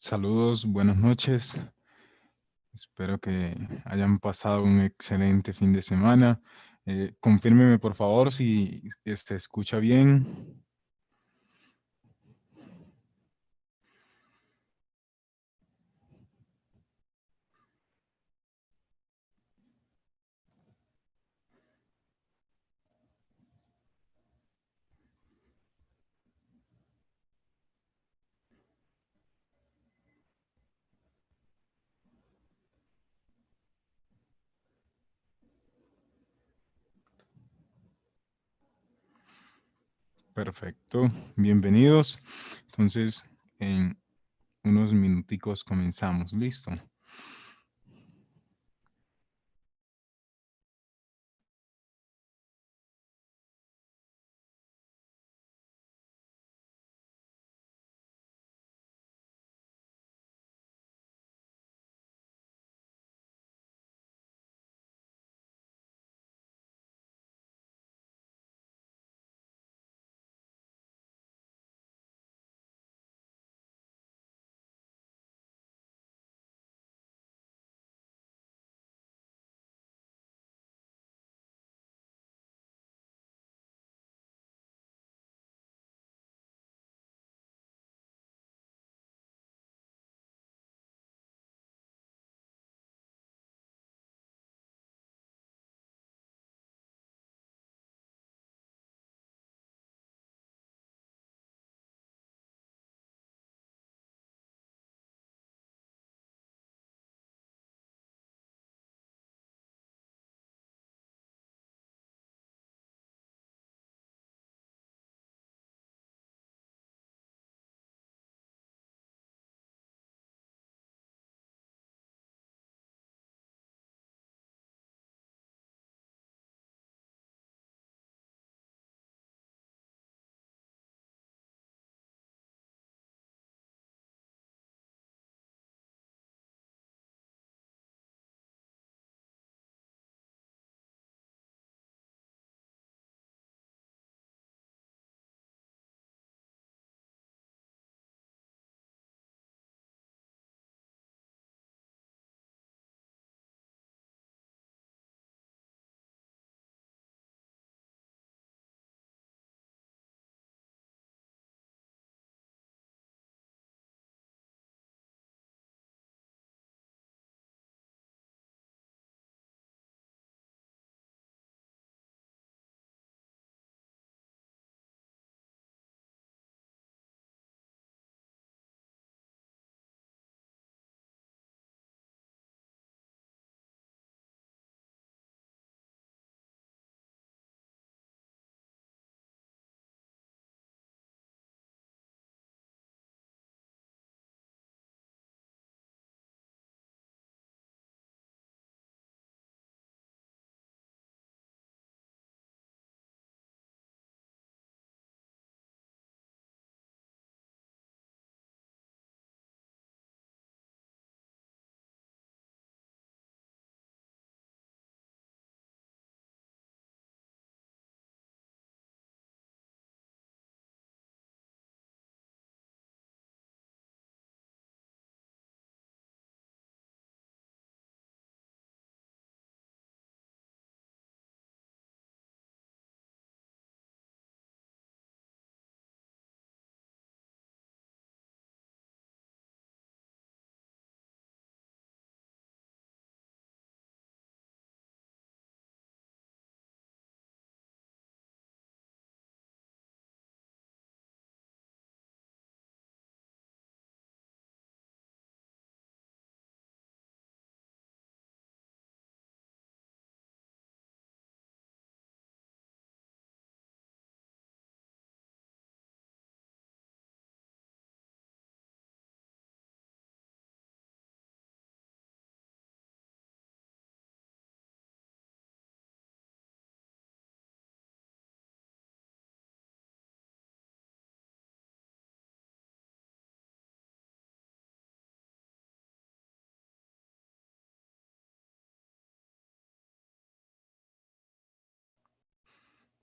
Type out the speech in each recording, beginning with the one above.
Saludos, buenas noches. Espero que hayan pasado un excelente fin de semana. Confírmeme, por favor, si se escucha bien. Perfecto, bienvenidos. Entonces, en unos minuticos comenzamos. ¿Listo?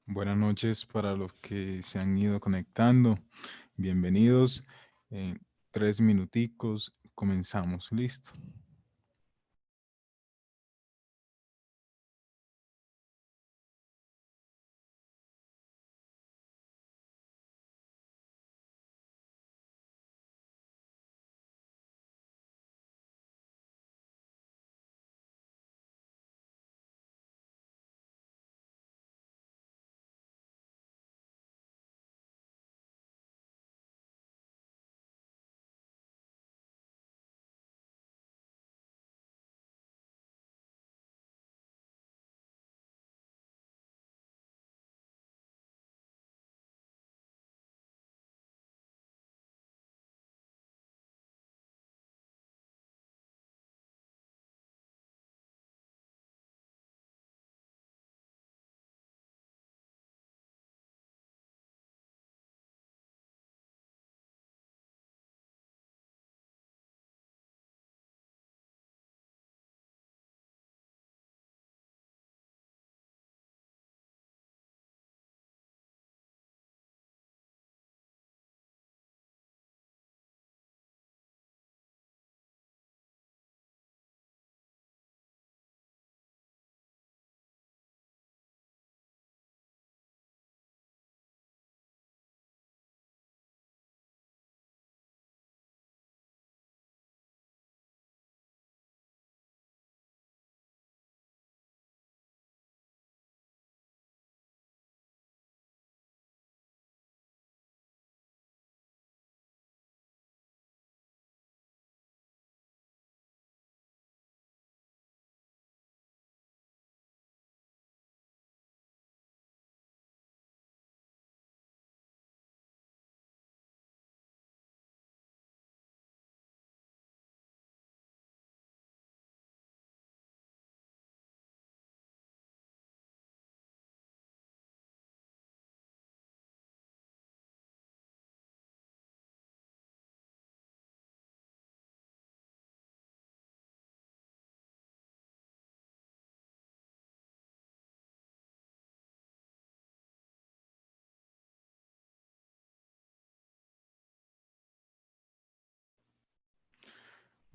Buenas noches para los que se han ido conectando. Bienvenidos. 3 minuticos, comenzamos. Listo.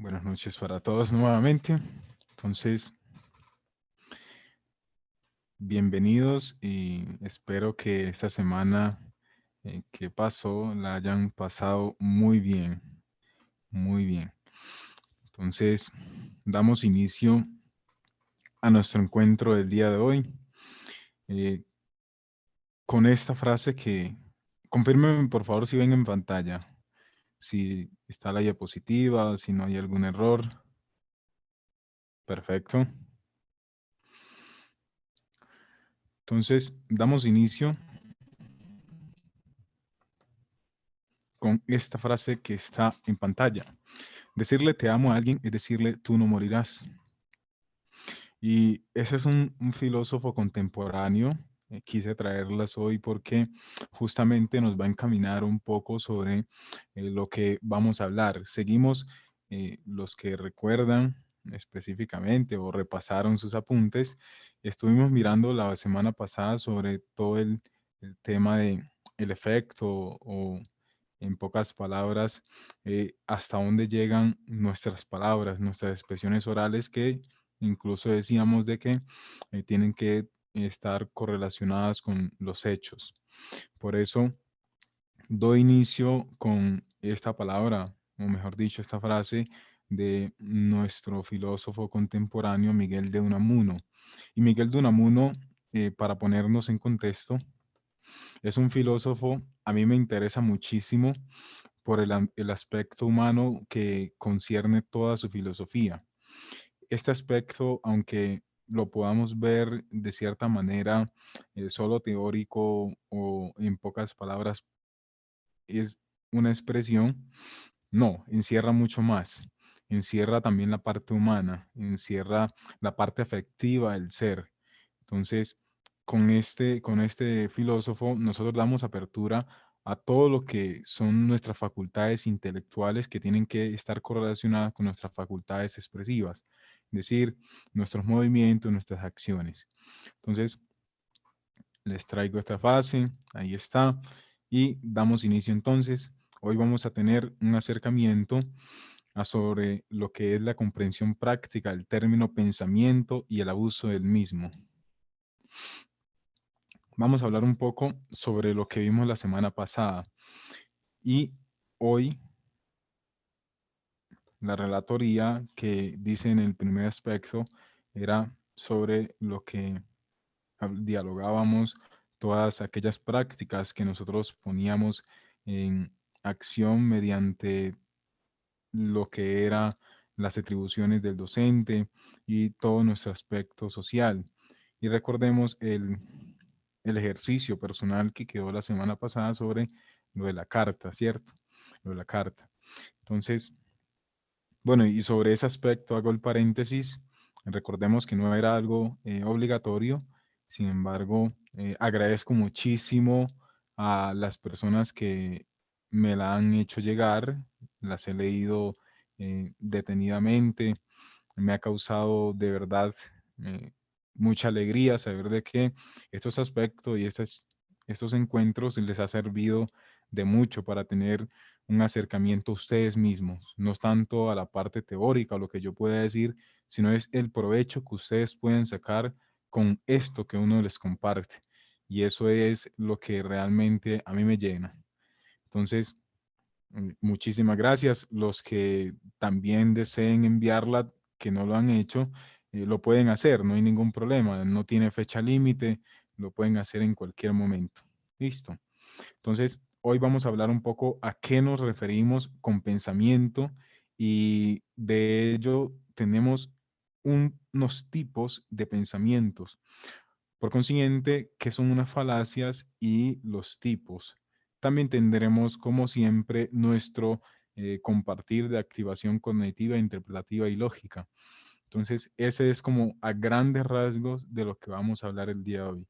Buenas noches para todos nuevamente. Entonces, bienvenidos y espero que esta semana que pasó la hayan pasado muy bien, muy bien. Entonces, damos inicio a nuestro encuentro del día de hoy eh, con esta frase que, confírmenme por favor si ven en pantalla, si está la diapositiva, si no hay algún error. Perfecto. Entonces, damos inicio con esta frase que está en pantalla. Decirle te amo a alguien es decirle tú no morirás. Y ese es un filósofo contemporáneo. Quise traerlas hoy porque justamente nos va a encaminar un poco sobre lo que vamos a hablar. Seguimos los que recuerdan específicamente o repasaron sus apuntes. Estuvimos mirando la semana pasada sobre todo el tema de el efecto o en pocas palabras, hasta dónde llegan nuestras palabras, nuestras expresiones orales que incluso decíamos de que tienen que estar correlacionadas con los hechos. Por eso doy inicio con esta palabra, o mejor dicho, esta frase de nuestro filósofo contemporáneo Miguel de Unamuno. Y Miguel de Unamuno, para ponernos en contexto, es un filósofo, a mí me interesa muchísimo por el aspecto humano que concierne toda su filosofía. Este aspecto, aunque lo podamos ver de cierta manera solo teórico o en pocas palabras es una expresión, no, encierra mucho más. Encierra también la parte humana, encierra la parte afectiva del ser. Entonces, con este filósofo, nosotros damos apertura a todo lo que son nuestras facultades intelectuales que tienen que estar correlacionadas con nuestras facultades expresivas, es decir, nuestros movimientos, nuestras acciones. Entonces, les traigo esta frase, ahí está, y damos inicio entonces Hoy vamos a tener un acercamiento sobre lo que es la comprensión práctica del término pensamiento y el abuso del mismo. Vamos a hablar un poco sobre lo que vimos la semana pasada y hoy la relatoría que dice en el primer aspecto era sobre lo que dialogábamos, todas aquellas prácticas que nosotros poníamos en acción mediante lo que era las atribuciones del docente y todo nuestro aspecto social. Y recordemos el ejercicio personal que quedó la semana pasada sobre lo de la carta, ¿cierto? Lo de la carta. Entonces, bueno, y sobre ese aspecto hago el paréntesis. Recordemos que no era algo obligatorio. Sin embargo, agradezco muchísimo a las personas que me la han hecho llegar. Las he leído detenidamente. Me ha causado de verdad eh, mucha alegría saber de que estos aspectos y estos encuentros les ha servido de mucho para tener un acercamiento a ustedes mismos, no tanto a la parte teórica o lo que yo pueda decir, sino es el provecho que ustedes pueden sacar con esto que uno les comparte. Y eso es lo que realmente a mí me llena. Entonces, muchísimas gracias. Los que también deseen enviarla, que no lo han hecho, lo pueden hacer, no hay ningún problema, no tiene fecha límite, lo pueden hacer en cualquier momento. Listo. Entonces, hoy vamos a hablar un poco a qué nos referimos con pensamiento y de ello tenemos unos tipos de pensamientos. Por consiguiente, ¿qué son unas falacias y los tipos? También tendremos, como siempre, nuestro compartir de activación cognitiva, interpretativa y lógica. Entonces, ese es como a grandes rasgos de lo que vamos a hablar el día de hoy.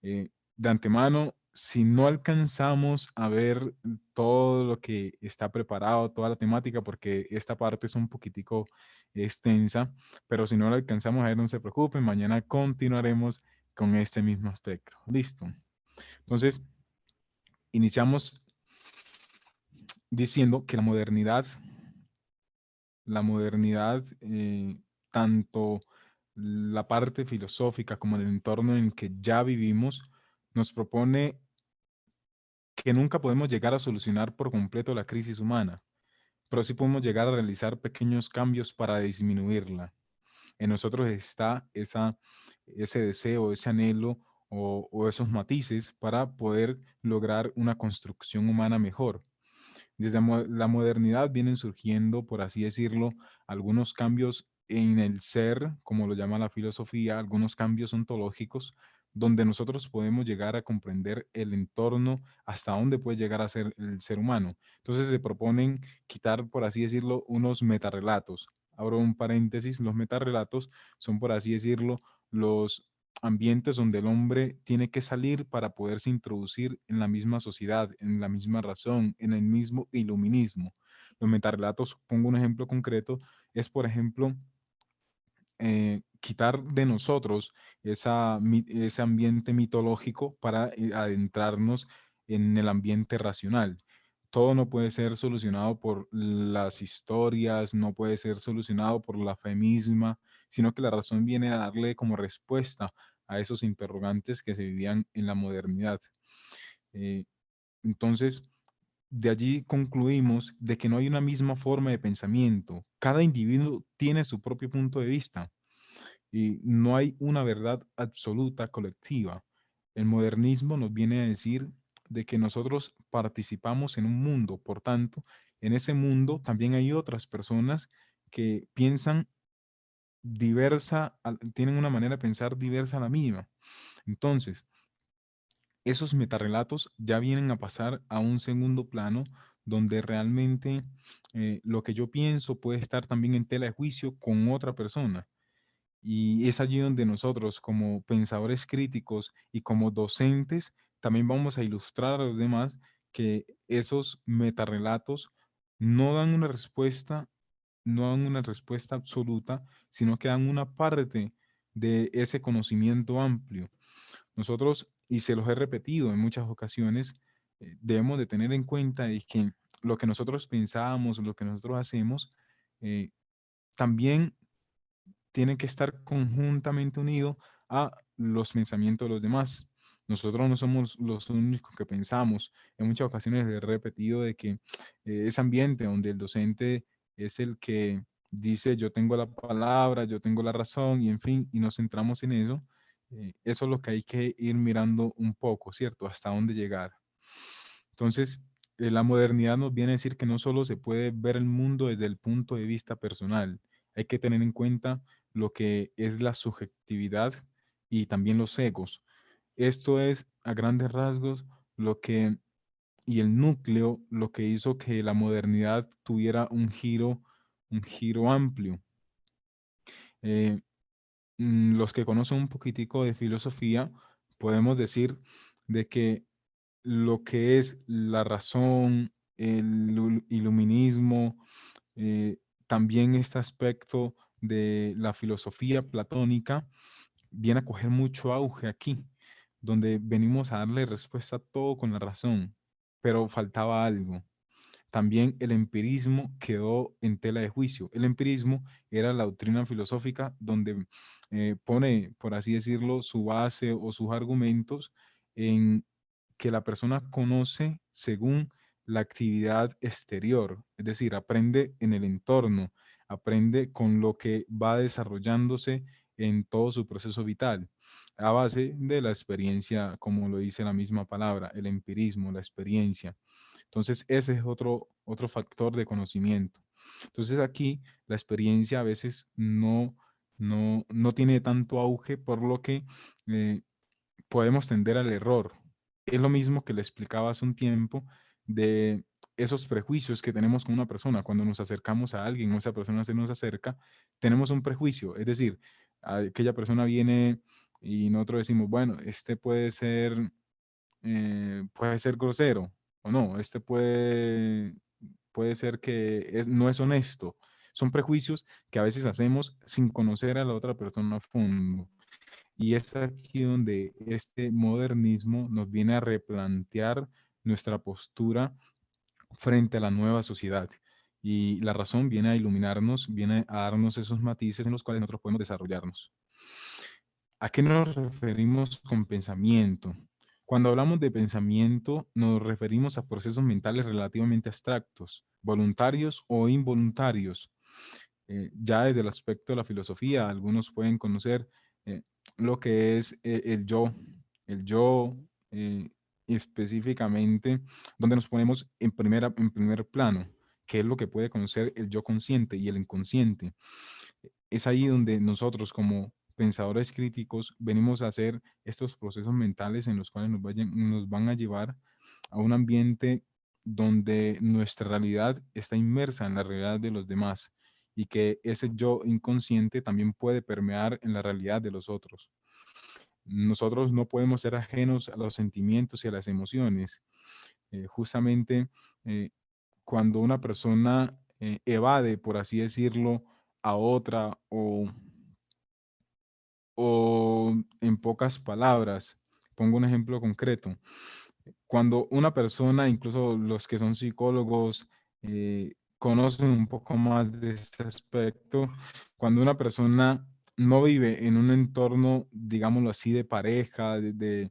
De antemano, si no alcanzamos a ver todo lo que está preparado, toda la temática, porque esta parte es un poquitico extensa, pero si no lo alcanzamos a ver, no se preocupen, mañana continuaremos con este mismo aspecto. Listo. Entonces, iniciamos diciendo que la modernidad, tanto la parte filosófica como el entorno en que ya vivimos, nos propone que nunca podemos llegar a solucionar por completo la crisis humana, pero sí podemos llegar a realizar pequeños cambios para disminuirla. En nosotros está ese deseo, ese anhelo o esos matices para poder lograr una construcción humana mejor. Desde la modernidad vienen surgiendo, por así decirlo, algunos cambios en el ser, como lo llama la filosofía, algunos cambios ontológicos, donde nosotros podemos llegar a comprender el entorno, hasta dónde puede llegar a ser el ser humano. Entonces se proponen quitar, por así decirlo, unos metarrelatos. Abro un paréntesis, los metarrelatos son, por así decirlo, los ambientes donde el hombre tiene que salir para poderse introducir en la misma sociedad, en la misma razón, en el mismo iluminismo. Los metarrelatos, pongo un ejemplo concreto, es por ejemplo quitar de nosotros ese ambiente mitológico para adentrarnos en el ambiente racional. Todo no puede ser solucionado por las historias, no puede ser solucionado por la fe misma, sino que la razón viene a darle como respuesta a esos interrogantes que se vivían en la modernidad. Eh, entonces, de allí concluimos de que no hay una misma forma de pensamiento. Cada individuo tiene su propio punto de vista y no hay una verdad absoluta colectiva. El modernismo nos viene a decir de que nosotros participamos en un mundo, por tanto, en ese mundo también hay otras personas que piensan tienen una manera de pensar diversa a la mía. Entonces, esos metarrelatos ya vienen a pasar a un segundo plano donde realmente lo que yo pienso puede estar también en tela de juicio con otra persona. Y es allí donde nosotros, como pensadores críticos y como docentes, también vamos a ilustrar a los demás que esos metarrelatos no dan una respuesta, no dan una respuesta absoluta, sino que dan una parte de ese conocimiento amplio. Nosotros, y se los he repetido en muchas ocasiones, debemos de tener en cuenta de que lo que nosotros pensamos, lo que nosotros hacemos, también tiene que estar conjuntamente unido a los pensamientos de los demás. Nosotros no somos los únicos que pensamos. En muchas ocasiones he repetido de que ese ambiente donde el docente es el que dice yo tengo la palabra, yo tengo la razón y en fin, y nos centramos en eso, eso es lo que hay que ir mirando un poco, ¿cierto? Hasta dónde llegar. Entonces, la modernidad nos viene a decir que no solo se puede ver el mundo desde el punto de vista personal, hay que tener en cuenta lo que es la subjetividad y también los egos. Esto es, a grandes rasgos, lo que, y el núcleo, lo que hizo que la modernidad tuviera un giro amplio. Eh, los que conocen un poquitico de filosofía, podemos decir de que lo que es la razón, el iluminismo, eh, también este aspecto de la filosofía platónica viene a coger mucho auge aquí, donde venimos a darle respuesta a todo con la razón, pero faltaba algo. También el empirismo quedó en tela de juicio. El empirismo era la doctrina filosófica donde pone, por así decirlo, su base o sus argumentos en que la persona conoce según la actividad exterior, es decir, aprende en el entorno, aprende con lo que va desarrollándose en todo su proceso vital, a base de la experiencia, como lo dice la misma palabra, el empirismo, la experiencia. Entonces, ese es otro factor de conocimiento. Entonces, aquí la experiencia a veces no tiene tanto auge, por lo que eh, podemos tender al error. Es lo mismo que le explicaba hace un tiempo de esos prejuicios que tenemos con una persona. Cuando nos acercamos a alguien o esa persona se nos acerca, tenemos un prejuicio. Es decir, aquella persona viene y nosotros decimos, bueno, este puede ser grosero o no, este puede ser que no es honesto. Son prejuicios que a veces hacemos sin conocer a la otra persona a fondo. Y es aquí donde este modernismo nos viene a replantear nuestra postura frente a la nueva sociedad. Y la razón viene a iluminarnos, viene a darnos esos matices en los cuales nosotros podemos desarrollarnos. ¿A qué nos referimos con pensamiento? Cuando hablamos de pensamiento, nos referimos a procesos mentales relativamente abstractos, voluntarios o involuntarios. Ya desde el aspecto de la filosofía, algunos pueden conocer eh, lo que es el yo específicamente, donde nos ponemos en primer plano, que es lo que puede conocer el yo consciente y el inconsciente. Es ahí donde nosotros como pensadores críticos venimos a hacer estos procesos mentales en los cuales nos van a llevar a un ambiente donde nuestra realidad está inmersa en la realidad de los demás y que ese yo inconsciente también puede permear en la realidad de los otros. Nosotros no podemos ser ajenos a los sentimientos y a las emociones. Justamente cuando una persona evade, por así decirlo, a otra o en pocas palabras, pongo un ejemplo concreto. Cuando una persona, incluso los que son psicólogos, conocen un poco más de este aspecto, cuando una persona no vive en un entorno, digámoslo así, de pareja, de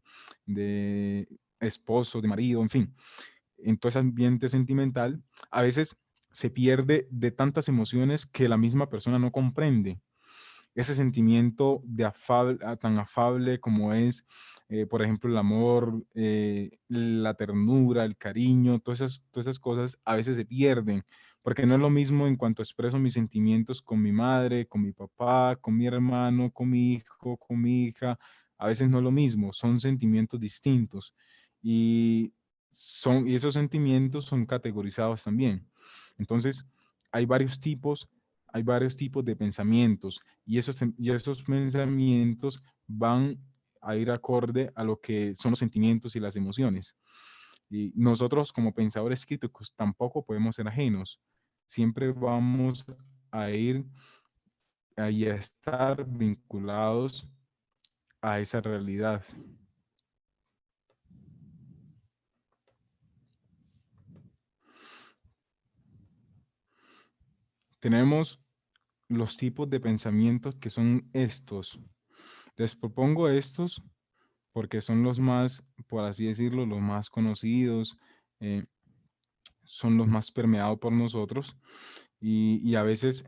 esposo, de marido, en fin, en todo ese ambiente sentimental, a veces se pierde de tantas emociones que la misma persona no comprende ese sentimiento de tan afable como es, por ejemplo, el amor, la ternura, el cariño, todas esas cosas a veces se pierden, porque no es lo mismo en cuanto expreso mis sentimientos con mi madre, con mi papá, con mi hermano, con mi hijo, con mi hija, a veces no es lo mismo, son sentimientos distintos y, y esos sentimientos son categorizados también. Entonces, hay varios tipos hay varios tipos de pensamientos y esos pensamientos van a ir acorde a lo que son los sentimientos y las emociones. Y nosotros como pensadores críticos tampoco podemos ser ajenos. Siempre vamos a ir y a estar vinculados a esa realidad. Tenemos los tipos de pensamientos que son estos. Les propongo estos porque son los más, por así decirlo, los más conocidos, eh, son los más permeados por nosotros y a veces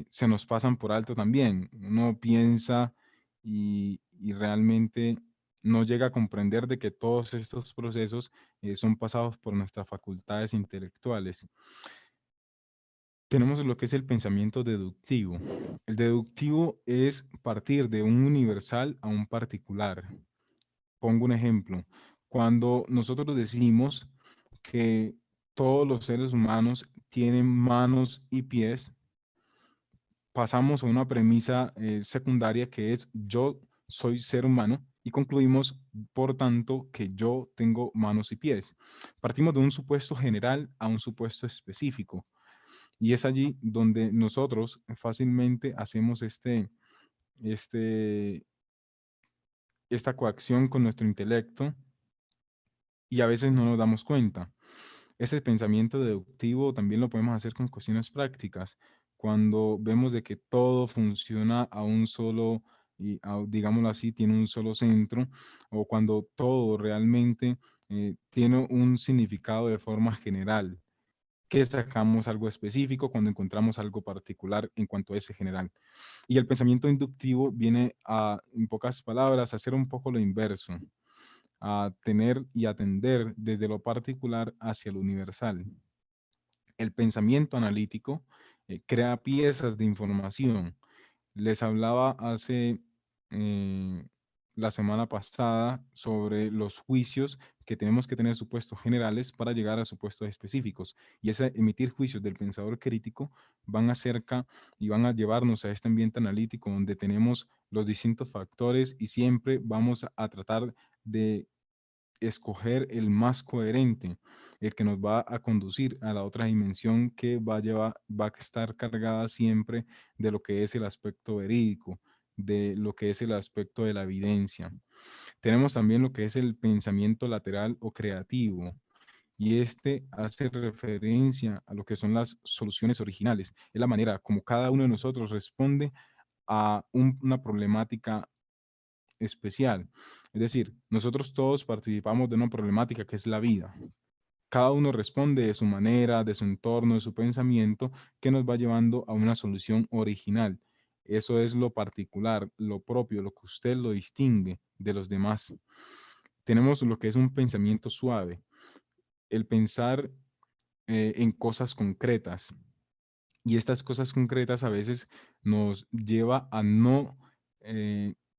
se nos pasan por alto también. Uno piensa y realmente no llega a comprender de que todos estos procesos son pasados por nuestras facultades intelectuales. Tenemos lo que es el pensamiento deductivo. El deductivo es partir de un universal a un particular. Pongo un ejemplo. Cuando nosotros decimos que todos los seres humanos tienen manos y pies, pasamos a una premisa secundaria que es yo soy ser humano y concluimos, por tanto, que yo tengo manos y pies. Partimos de un supuesto general a un supuesto específico y es allí donde nosotros fácilmente hacemos este, esta coacción con nuestro intelecto y a veces no nos damos cuenta. Ese pensamiento deductivo también lo podemos hacer con cuestiones prácticas, cuando vemos de que todo funciona a un solo, digámoslo así, tiene un solo centro, o cuando todo realmente tiene un significado de forma general, que sacamos algo específico cuando encontramos algo particular en cuanto a ese general. Y el pensamiento inductivo viene a, en pocas palabras, a hacer un poco lo inverso, a tener y atender desde lo particular hacia lo universal. El pensamiento analítico crea piezas de información. Les hablaba hace eh, la semana pasada sobre los juicios que tenemos que tener supuestos generales para llegar a supuestos específicos. Y ese emitir juicios del pensador crítico van acerca y van a llevarnos a este ambiente analítico donde tenemos los distintos factores y siempre vamos a tratar de escoger el más coherente, el que nos va a conducir a la otra dimensión que va a estar cargada siempre de lo que es el aspecto verídico, de lo que es el aspecto de la evidencia. Tenemos también lo que es el pensamiento lateral o creativo, y este hace referencia a lo que son las soluciones originales. Es la manera como cada uno de nosotros responde a una problemática especial. Es decir, nosotros todos participamos de una problemática que es la vida. Cada uno responde de su manera, de su entorno, de su pensamiento, que nos va llevando a una solución original. Eso es lo particular, lo propio, lo que usted lo distingue de los demás. Tenemos lo que es un pensamiento suave, el pensar en cosas concretas. Y estas cosas concretas a veces nos lleva a no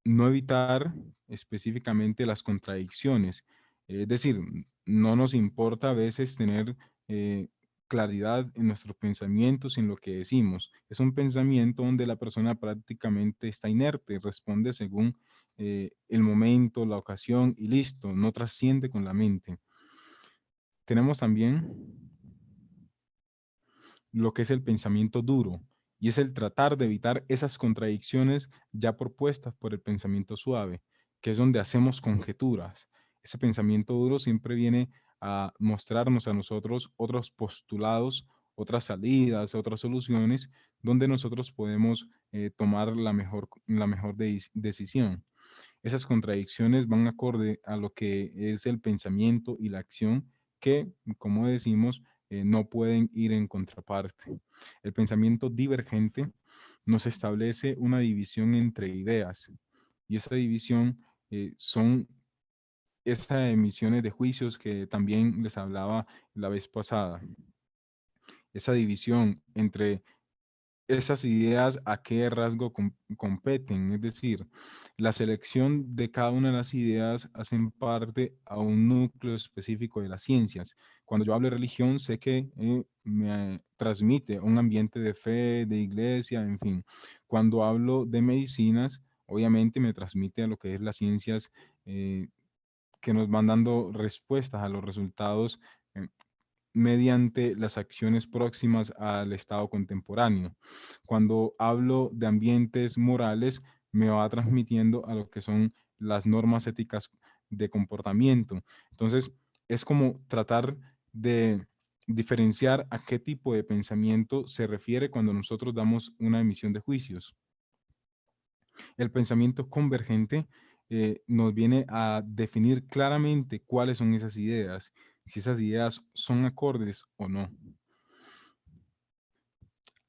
evitar específicamente las contradicciones. Es decir, no nos importa a veces tener claridad en nuestros pensamientos y en lo que decimos. Es un pensamiento donde la persona prácticamente está inerte, responde según el momento, la ocasión y listo, no trasciende con la mente. Tenemos también lo que es el pensamiento duro, y es el tratar de evitar esas contradicciones ya propuestas por el pensamiento suave, que es donde hacemos conjeturas. Ese pensamiento duro siempre viene a mostrarnos a nosotros otros postulados, otras salidas, otras soluciones, donde nosotros podemos tomar la mejor decisión. Esas contradicciones van acorde a lo que es el pensamiento y la acción que, como decimos, no pueden ir en contraparte. El pensamiento divergente nos establece una división entre ideas y esa división son esas emisiones de juicios que también les hablaba la vez pasada. Esa división entre esas ideas a qué rasgo competen, es decir, la selección de cada una de las ideas hacen parte a un núcleo específico de las ciencias. Cuando yo hablo de religión, sé que me transmite un ambiente de fe, de iglesia, en fin. Cuando hablo de medicinas, obviamente me transmite a lo que es las ciencias que nos van dando respuestas a los resultados eh, mediante las acciones próximas al estado contemporáneo. Cuando hablo de ambientes morales, me va transmitiendo a lo que son las normas éticas de comportamiento. Entonces, es como tratar de diferenciar a qué tipo de pensamiento se refiere cuando nosotros damos una emisión de juicios. El pensamiento convergente nos viene a definir claramente cuáles son esas ideas, si esas ideas son acordes o no.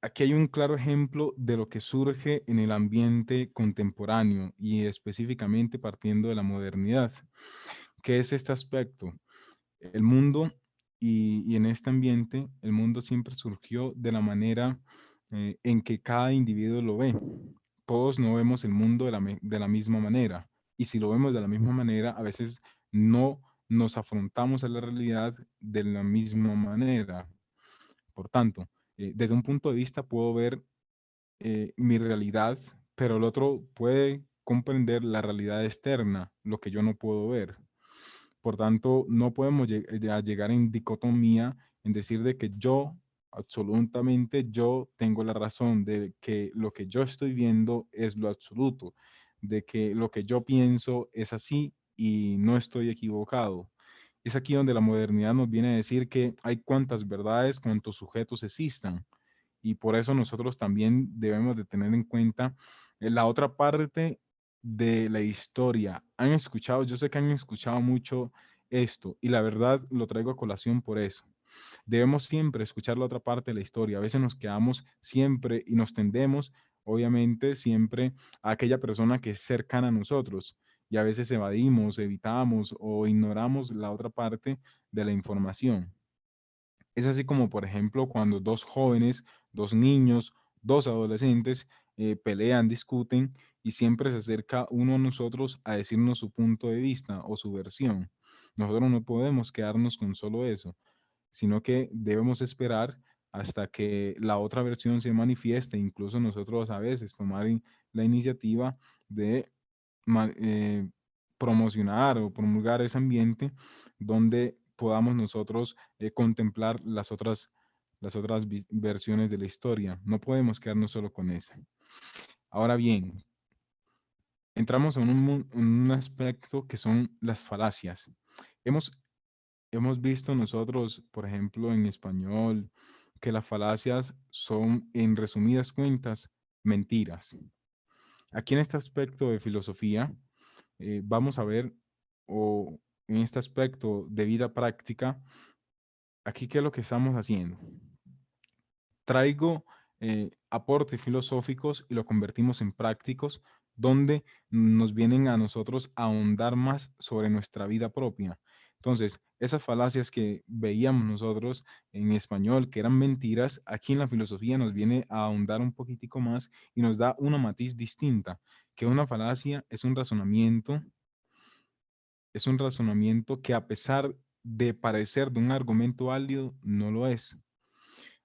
Aquí hay un claro ejemplo de lo que surge en el ambiente contemporáneo y específicamente partiendo de la modernidad. ¿Qué es este aspecto? El mundo y en este ambiente, el mundo siempre surgió de la manera en que cada individuo lo ve. Todos no vemos el mundo de la misma manera. Y si lo vemos de la misma manera, a veces no nos afrontamos a la realidad de la misma manera. Por tanto, desde un punto de vista puedo ver mi realidad, pero el otro puede comprender la realidad externa, lo que yo no puedo ver. Por tanto, no podemos llegar en dicotomía en decir de que yo, absolutamente yo tengo la razón, de que lo que yo estoy viendo es lo absoluto, de que lo que yo pienso es así y no estoy equivocado. Es aquí donde la modernidad nos viene a decir que hay cuantas verdades, cuantos sujetos existan. Y por eso nosotros también debemos de tener en cuenta la otra parte de la historia. Han escuchado, yo sé que han escuchado mucho esto y la verdad lo traigo a colación por eso. Debemos siempre escuchar la otra parte de la historia. A veces nos quedamos siempre y nos tendemos, obviamente, siempre a aquella persona que es cercana a nosotros y a veces evadimos, evitamos o ignoramos la otra parte de la información. Es así como, por ejemplo, cuando dos jóvenes, dos niños, dos adolescentes pelean, discuten y siempre se acerca uno a nosotros a decirnos su punto de vista o su versión. Nosotros no podemos quedarnos con solo eso, sino que debemos esperar hasta que la otra versión se manifieste, incluso nosotros a veces tomar la iniciativa de promocionar o promulgar ese ambiente donde podamos nosotros contemplar las otras versiones de la historia. No podemos quedarnos solo con esa. Ahora bien, entramos en en un aspecto que son las falacias. Hemos, hemos visto nosotros, por ejemplo, en español, que las falacias son, en resumidas cuentas, mentiras. Aquí en este aspecto de filosofía, vamos a ver, o en este aspecto de vida práctica, aquí qué es lo que estamos haciendo. Traigo aportes filosóficos y lo convertimos en prácticos donde nos vienen a nosotros a ahondar más sobre nuestra vida propia. Entonces, esas falacias que veíamos nosotros en español, que eran mentiras, aquí en la filosofía nos viene a ahondar un poquitico más y nos da una matiz distinta, que una falacia es un razonamiento que a pesar de parecer de un argumento válido, no lo es.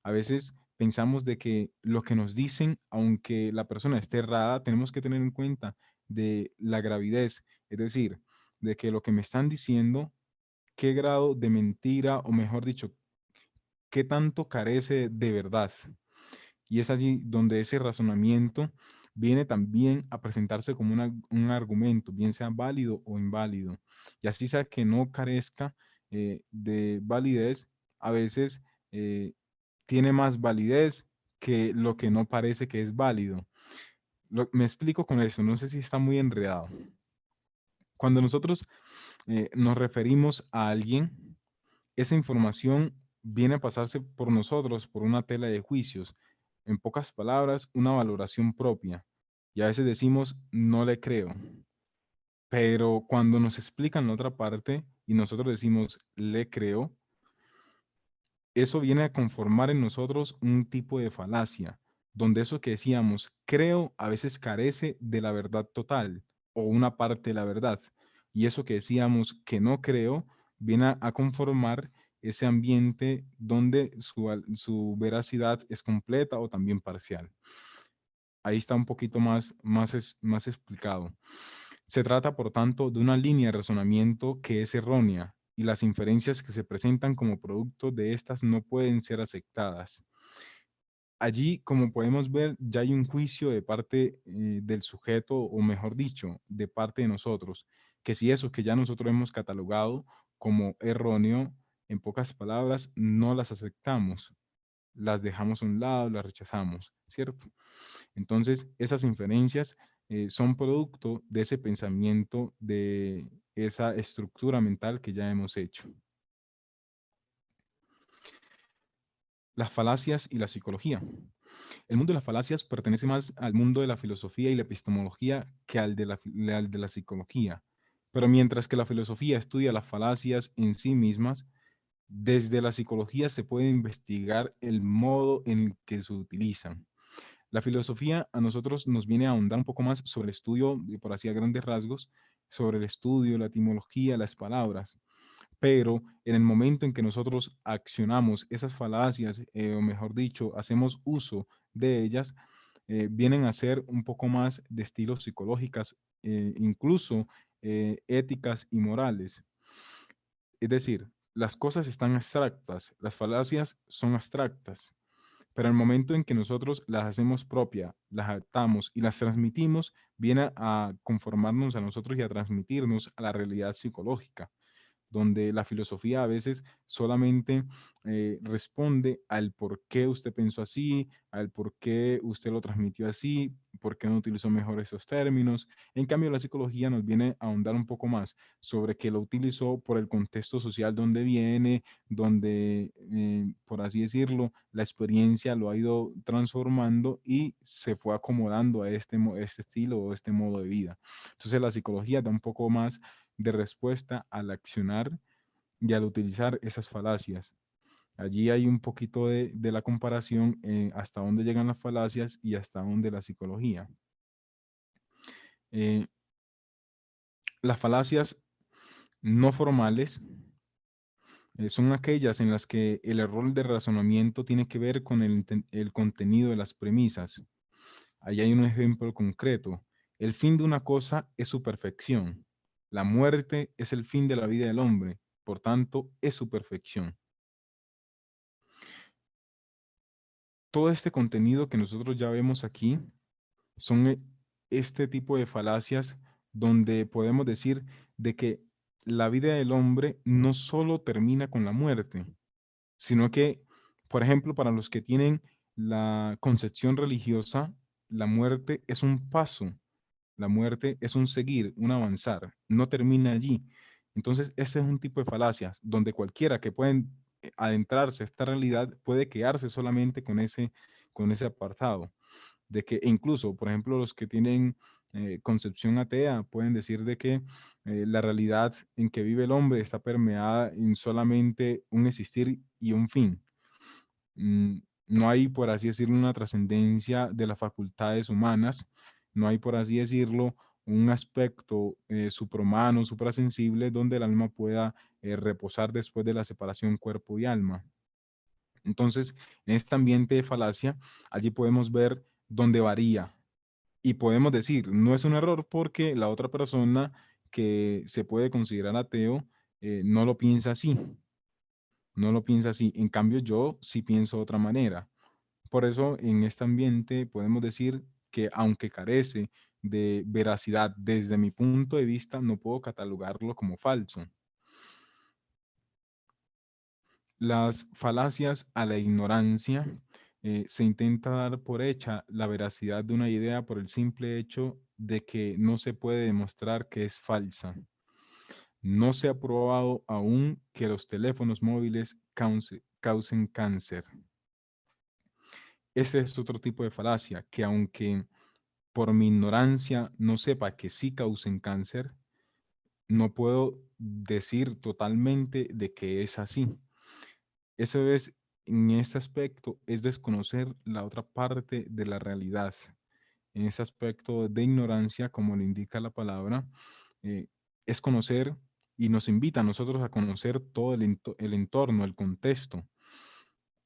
A veces pensamos de que lo que nos dicen, aunque la persona esté errada, tenemos que tener en cuenta de la gravidez, es decir, de que lo que me están diciendo, qué grado de mentira, o mejor dicho, qué tanto carece de verdad. Y es allí donde ese razonamiento viene también a presentarse como un argumento, bien sea válido o inválido. Y así sea que no carezca de validez, a veces tiene más validez que lo que no parece que es válido. Me explico con eso, no sé si está muy enredado. Cuando nosotros nos referimos a alguien, esa información viene a pasarse por nosotros por una tela de juicios. En pocas palabras, una valoración propia. Y a veces decimos, no le creo. Pero cuando nos explican la otra parte y nosotros decimos, le creo, eso viene a conformar en nosotros un tipo de falacia, donde eso que decíamos, creo, a veces carece de la verdad total o una parte de la verdad. Y eso que decíamos que no creo, viene a conformar ese ambiente donde su veracidad es completa o también parcial. Ahí está un poquito más explicado. Se trata, por tanto, de una línea de razonamiento que es errónea y las inferencias que se presentan como producto de estas no pueden ser aceptadas. Allí, como podemos ver, ya hay un juicio de parte del sujeto, o mejor dicho, de parte de nosotros, que si eso que ya nosotros hemos catalogado como erróneo, En pocas palabras, no las aceptamos, las dejamos a un lado, las rechazamos, ¿cierto? Entonces, esas inferencias son producto de ese pensamiento, de esa estructura mental que ya hemos hecho. Las falacias y la psicología. El mundo de las falacias pertenece más al mundo de la filosofía y la epistemología que al de la psicología. Pero mientras que la filosofía estudia las falacias en sí mismas, desde la psicología se puede investigar el modo en el que se utilizan. La filosofía a nosotros nos viene a ahondar un poco más sobre el estudio, por así a grandes rasgos, sobre el estudio, la etimología, las palabras. Pero en el momento en que nosotros accionamos esas falacias, o mejor dicho, hacemos uso de ellas, vienen a ser un poco más de estilos psicológicas, incluso éticas y morales. Es decir, las cosas están abstractas, las falacias son abstractas, pero el momento en que nosotros las hacemos propia, las adaptamos y las transmitimos, viene a conformarnos a nosotros y a transmitirnos a la realidad psicológica, donde la filosofía a veces solamente responde al por qué usted pensó así, al por qué usted lo transmitió así, por qué no utilizó mejor esos términos. En cambio, la psicología nos viene a ahondar un poco más sobre que lo utilizó por el contexto social donde viene, donde, por así decirlo, la experiencia lo ha ido transformando y se fue acomodando a este estilo o este modo de vida. Entonces, la psicología da un poco más de respuesta al accionar y al utilizar esas falacias. Allí hay un poquito de la comparación hasta dónde llegan las falacias y hasta dónde la psicología. Eh, las falacias no formales son aquellas en las que el error de razonamiento tiene que ver con el contenido de las premisas. Ahí hay un ejemplo concreto. El fin de una cosa es su perfección. La muerte es el fin de la vida del hombre, por tanto, es su perfección. Todo este contenido que nosotros ya vemos aquí son este tipo de falacias donde podemos decir de que la vida del hombre no solo termina con la muerte, sino que, por ejemplo, para los que tienen la concepción religiosa, la muerte es un paso, la muerte es un seguir, un avanzar, no termina allí. Entonces, ese es un tipo de falacias donde cualquiera que puede adentrarse a esta realidad puede quedarse solamente con ese apartado de que e incluso, por ejemplo, los que tienen concepción atea pueden decir de que la realidad en que vive el hombre está permeada en solamente un existir y un fin. No hay, por así decirlo, una trascendencia de las facultades humanas, no hay, por así decirlo, un aspecto suprahumano, suprasensible, donde el alma pueda reposar después de la separación cuerpo y alma. Entonces, en este ambiente de falacia, allí podemos ver dónde varía y podemos decir, no es un error porque la otra persona que se puede considerar ateo no lo piensa así, no lo piensa así. En cambio, yo sí pienso de otra manera. Por eso, en este ambiente podemos decir que aunque carece de veracidad desde mi punto de vista, no puedo catalogarlo como falso. Las falacias a la ignorancia, se intenta dar por hecha la veracidad de una idea por el simple hecho de que no se puede demostrar que es falsa. No se ha probado aún que los teléfonos móviles causen cáncer. Este es otro tipo de falacia, que aunque por mi ignorancia no sepa que sí causen cáncer, no puedo decir totalmente de que es así. Eso es, en este aspecto, es desconocer la otra parte de la realidad. En ese aspecto de ignorancia, como lo indica la palabra, eh, es conocer y nos invita a nosotros a conocer todo el entorno, el contexto,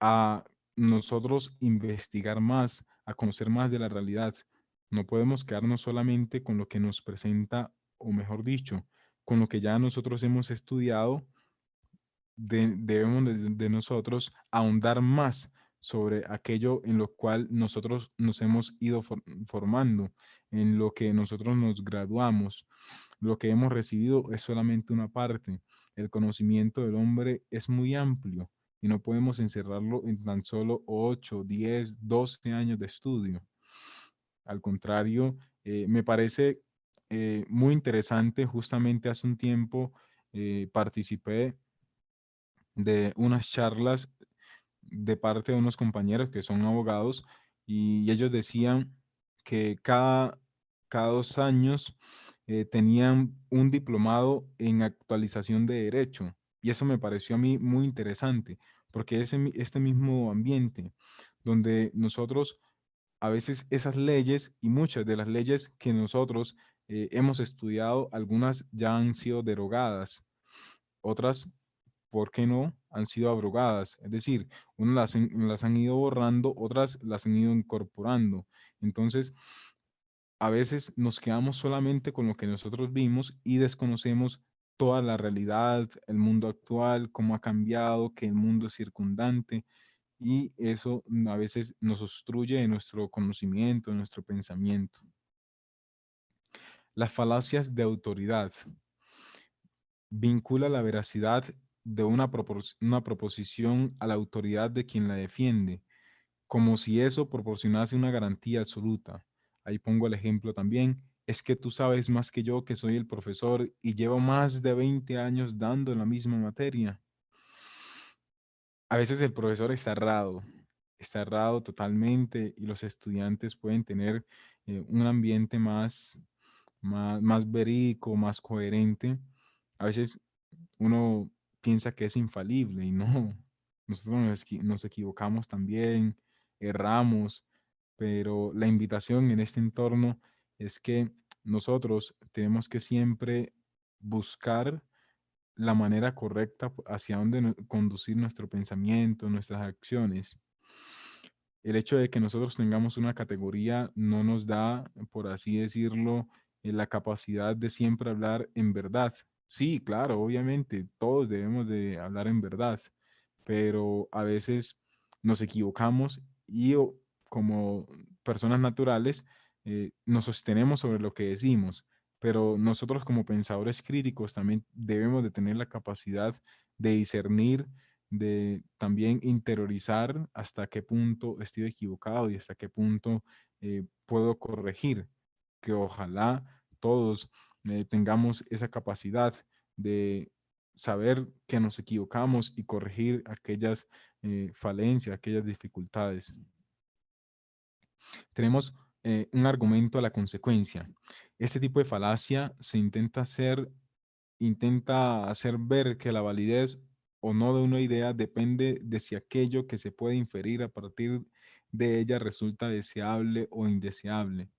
a nosotros investigar más, a conocer más de la realidad. No podemos quedarnos solamente con lo que nos presenta, o mejor dicho, con lo que ya nosotros hemos estudiado. Debemos de nosotros ahondar más sobre aquello en lo cual nosotros nos hemos ido formando, en lo que nosotros nos graduamos. Lo que hemos recibido es solamente una parte. El conocimiento del hombre es muy amplio y no podemos encerrarlo en tan solo 8, 10, 12 años de estudio. Al contrario, me parece muy interesante. Justamente hace un tiempo participé de unas charlas de parte de unos compañeros que son abogados y ellos decían que cada 2 años tenían un diplomado en actualización de derecho. Y eso me pareció a mí muy interesante, porque este mismo ambiente donde nosotros a veces esas leyes y muchas de las leyes que nosotros hemos estudiado, algunas ya han sido derogadas, otras, ¿por qué no?, han sido abrogadas. Es decir, unas las han ido borrando, otras las han ido incorporando. Entonces, a veces nos quedamos solamente con lo que nosotros vimos y desconocemos toda la realidad, el mundo actual, cómo ha cambiado, que el mundo es circundante, y eso a veces nos obstruye en nuestro conocimiento, en nuestro pensamiento. Las falacias de autoridad. Vincula la veracidad de una proposición a la autoridad de quien la defiende, como si eso proporcionase una garantía absoluta. Ahí pongo el ejemplo también. Es que tú sabes más que yo, que soy el profesor y llevo más de 20 años dando la misma materia. A veces el profesor está errado totalmente y los estudiantes pueden tener un ambiente más verídico, más coherente. A veces uno piensa que es infalible y no. Nosotros nos equivocamos también, erramos, pero la invitación en este entorno es que nosotros tenemos que siempre buscar la manera correcta hacia dónde conducir nuestro pensamiento, nuestras acciones. El hecho de que nosotros tengamos una categoría no nos da, por así decirlo, la capacidad de siempre hablar en verdad. Sí, claro, obviamente, todos debemos de hablar en verdad, pero a veces nos equivocamos y como personas naturales nos sostenemos sobre lo que decimos, pero nosotros como pensadores críticos también debemos de tener la capacidad de discernir, de también interiorizar hasta qué punto estoy equivocado y hasta qué punto puedo corregir, que ojalá todos tengamos esa capacidad de saber que nos equivocamos y corregir aquellas falencias, aquellas dificultades. Tenemos un argumento a la consecuencia. Este tipo de falacia se intenta hacer ver que la validez o no de una idea depende de si aquello que se puede inferir a partir de ella resulta deseable o indeseable.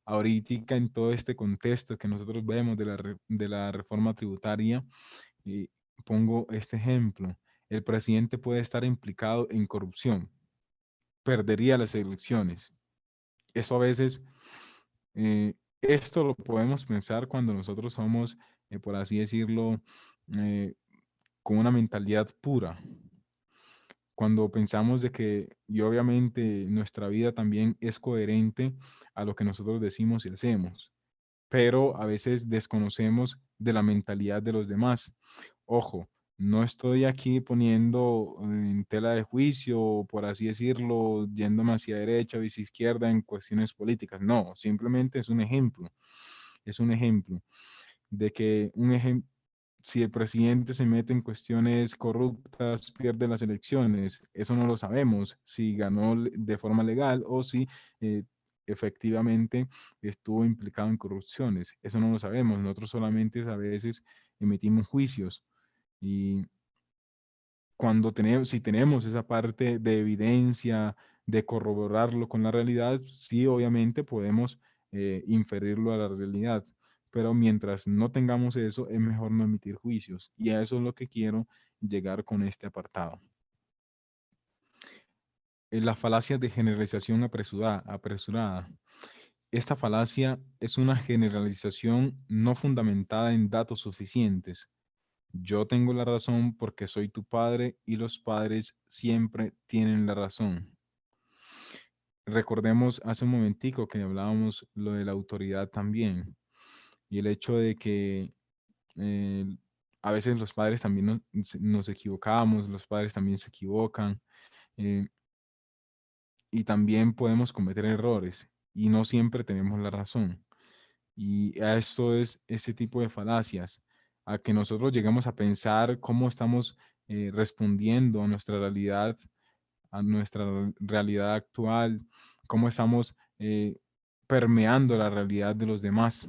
Ahorita en todo este contexto que nosotros vemos de la reforma tributaria, y pongo este ejemplo. El presidente puede estar implicado en corrupción, perdería las elecciones. Eso a veces, esto lo podemos pensar cuando nosotros somos, por así decirlo, eh, con una mentalidad pura. Cuando pensamos de que, y obviamente nuestra vida también es coherente a lo que nosotros decimos y hacemos, pero a veces desconocemos de la mentalidad de los demás. Ojo, no estoy aquí poniendo en tela de juicio, por así decirlo, yéndome hacia derecha o hacia izquierda en cuestiones políticas. No, simplemente es un ejemplo. Es un ejemplo de que si el presidente se mete en cuestiones corruptas, pierde las elecciones. Eso no lo sabemos, si ganó de forma legal o si eh, efectivamente estuvo implicado en corrupciones. Eso no lo sabemos. Nosotros solamente a veces emitimos juicios y si tenemos esa parte de evidencia, de corroborarlo con la realidad, sí, obviamente podemos inferirlo a la realidad. Pero mientras no tengamos eso, es mejor no emitir juicios. Y a eso es lo que quiero llegar con este apartado. La falacia de generalización apresurada. Esta falacia es una generalización no fundamentada en datos suficientes. Yo tengo la razón porque soy tu padre y los padres siempre tienen la razón. Recordemos hace un momentico que hablábamos lo de la autoridad también y el hecho de que eh, a veces los padres también nos equivocamos, los padres también se equivocan, eh, y también podemos cometer errores y no siempre tenemos la razón. Y a esto es ese tipo de falacias, a que nosotros llegamos a pensar cómo estamos respondiendo a nuestra realidad actual, cómo estamos permeando la realidad de los demás.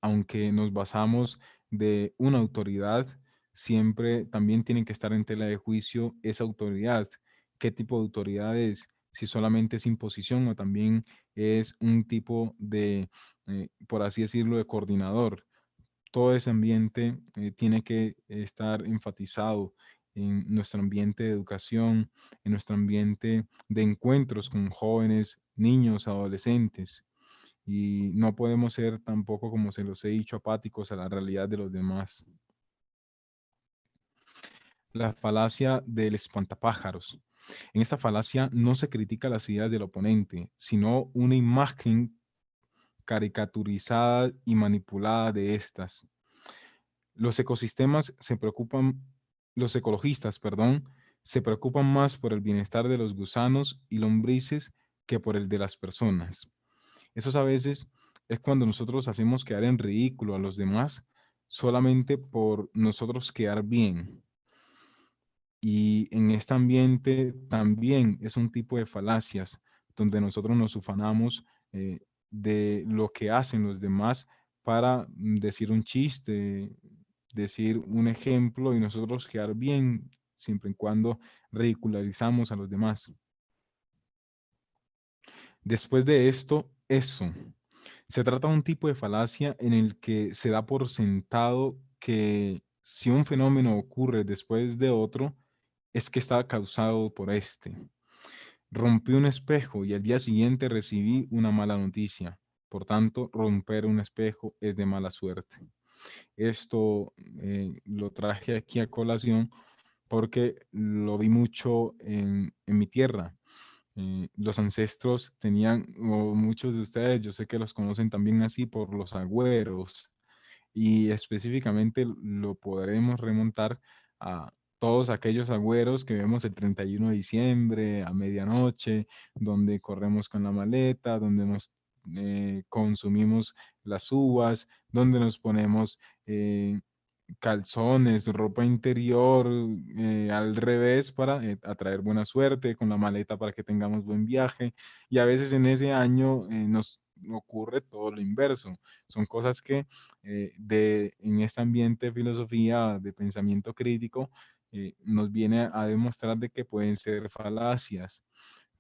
Aunque nos basamos de una autoridad, siempre también tienen que estar en tela de juicio esa autoridad. ¿Qué tipo de autoridad es? Si solamente es imposición o también es un tipo de, por así decirlo, de coordinador. Todo ese ambiente tiene que estar enfatizado en nuestro ambiente de educación, en nuestro ambiente de encuentros con jóvenes, niños, adolescentes. Y no podemos ser tampoco, como se los he dicho, apáticos a la realidad de los demás. La falacia del espantapájaros. En esta falacia no se critica las ideas del oponente, sino una imagen caricaturizada y manipulada de estas. Los ecosistemas se preocupan, los ecologistas, perdón, se preocupan más por el bienestar de los gusanos y lombrices que por el de las personas. Eso a veces es cuando nosotros hacemos quedar en ridículo a los demás solamente por nosotros quedar bien. Y en este ambiente también es un tipo de falacias donde nosotros nos ufanamos de lo que hacen los demás para decir un chiste, decir un ejemplo y nosotros quedar bien siempre y cuando ridicularizamos a los demás. Después de esto, eso. Se trata de un tipo de falacia en el que se da por sentado que si un fenómeno ocurre después de otro, es que está causado por este. Rompí un espejo y al día siguiente recibí una mala noticia. Por tanto, romper un espejo es de mala suerte. Esto lo traje aquí a colación porque lo vi mucho en mi tierra. Los ancestros tenían, o muchos de ustedes, yo sé que los conocen también así por los agüeros, y específicamente lo podremos remontar a todos aquellos agüeros que vemos el 31 de diciembre a medianoche, donde corremos con la maleta, donde nos consumimos las uvas, donde nos ponemos calzones, ropa interior al revés para atraer buena suerte, con la maleta para que tengamos buen viaje. Y a veces en ese año nos ocurre todo lo inverso. Son cosas que en este ambiente de filosofía, de pensamiento crítico, nos viene a demostrar de que pueden ser falacias,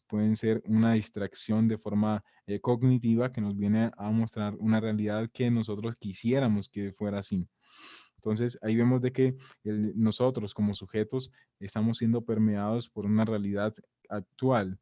pueden ser una distracción de forma cognitiva que nos viene a mostrar una realidad que nosotros quisiéramos que fuera así. Entonces, ahí vemos de que nosotros como sujetos estamos siendo permeados por una realidad actual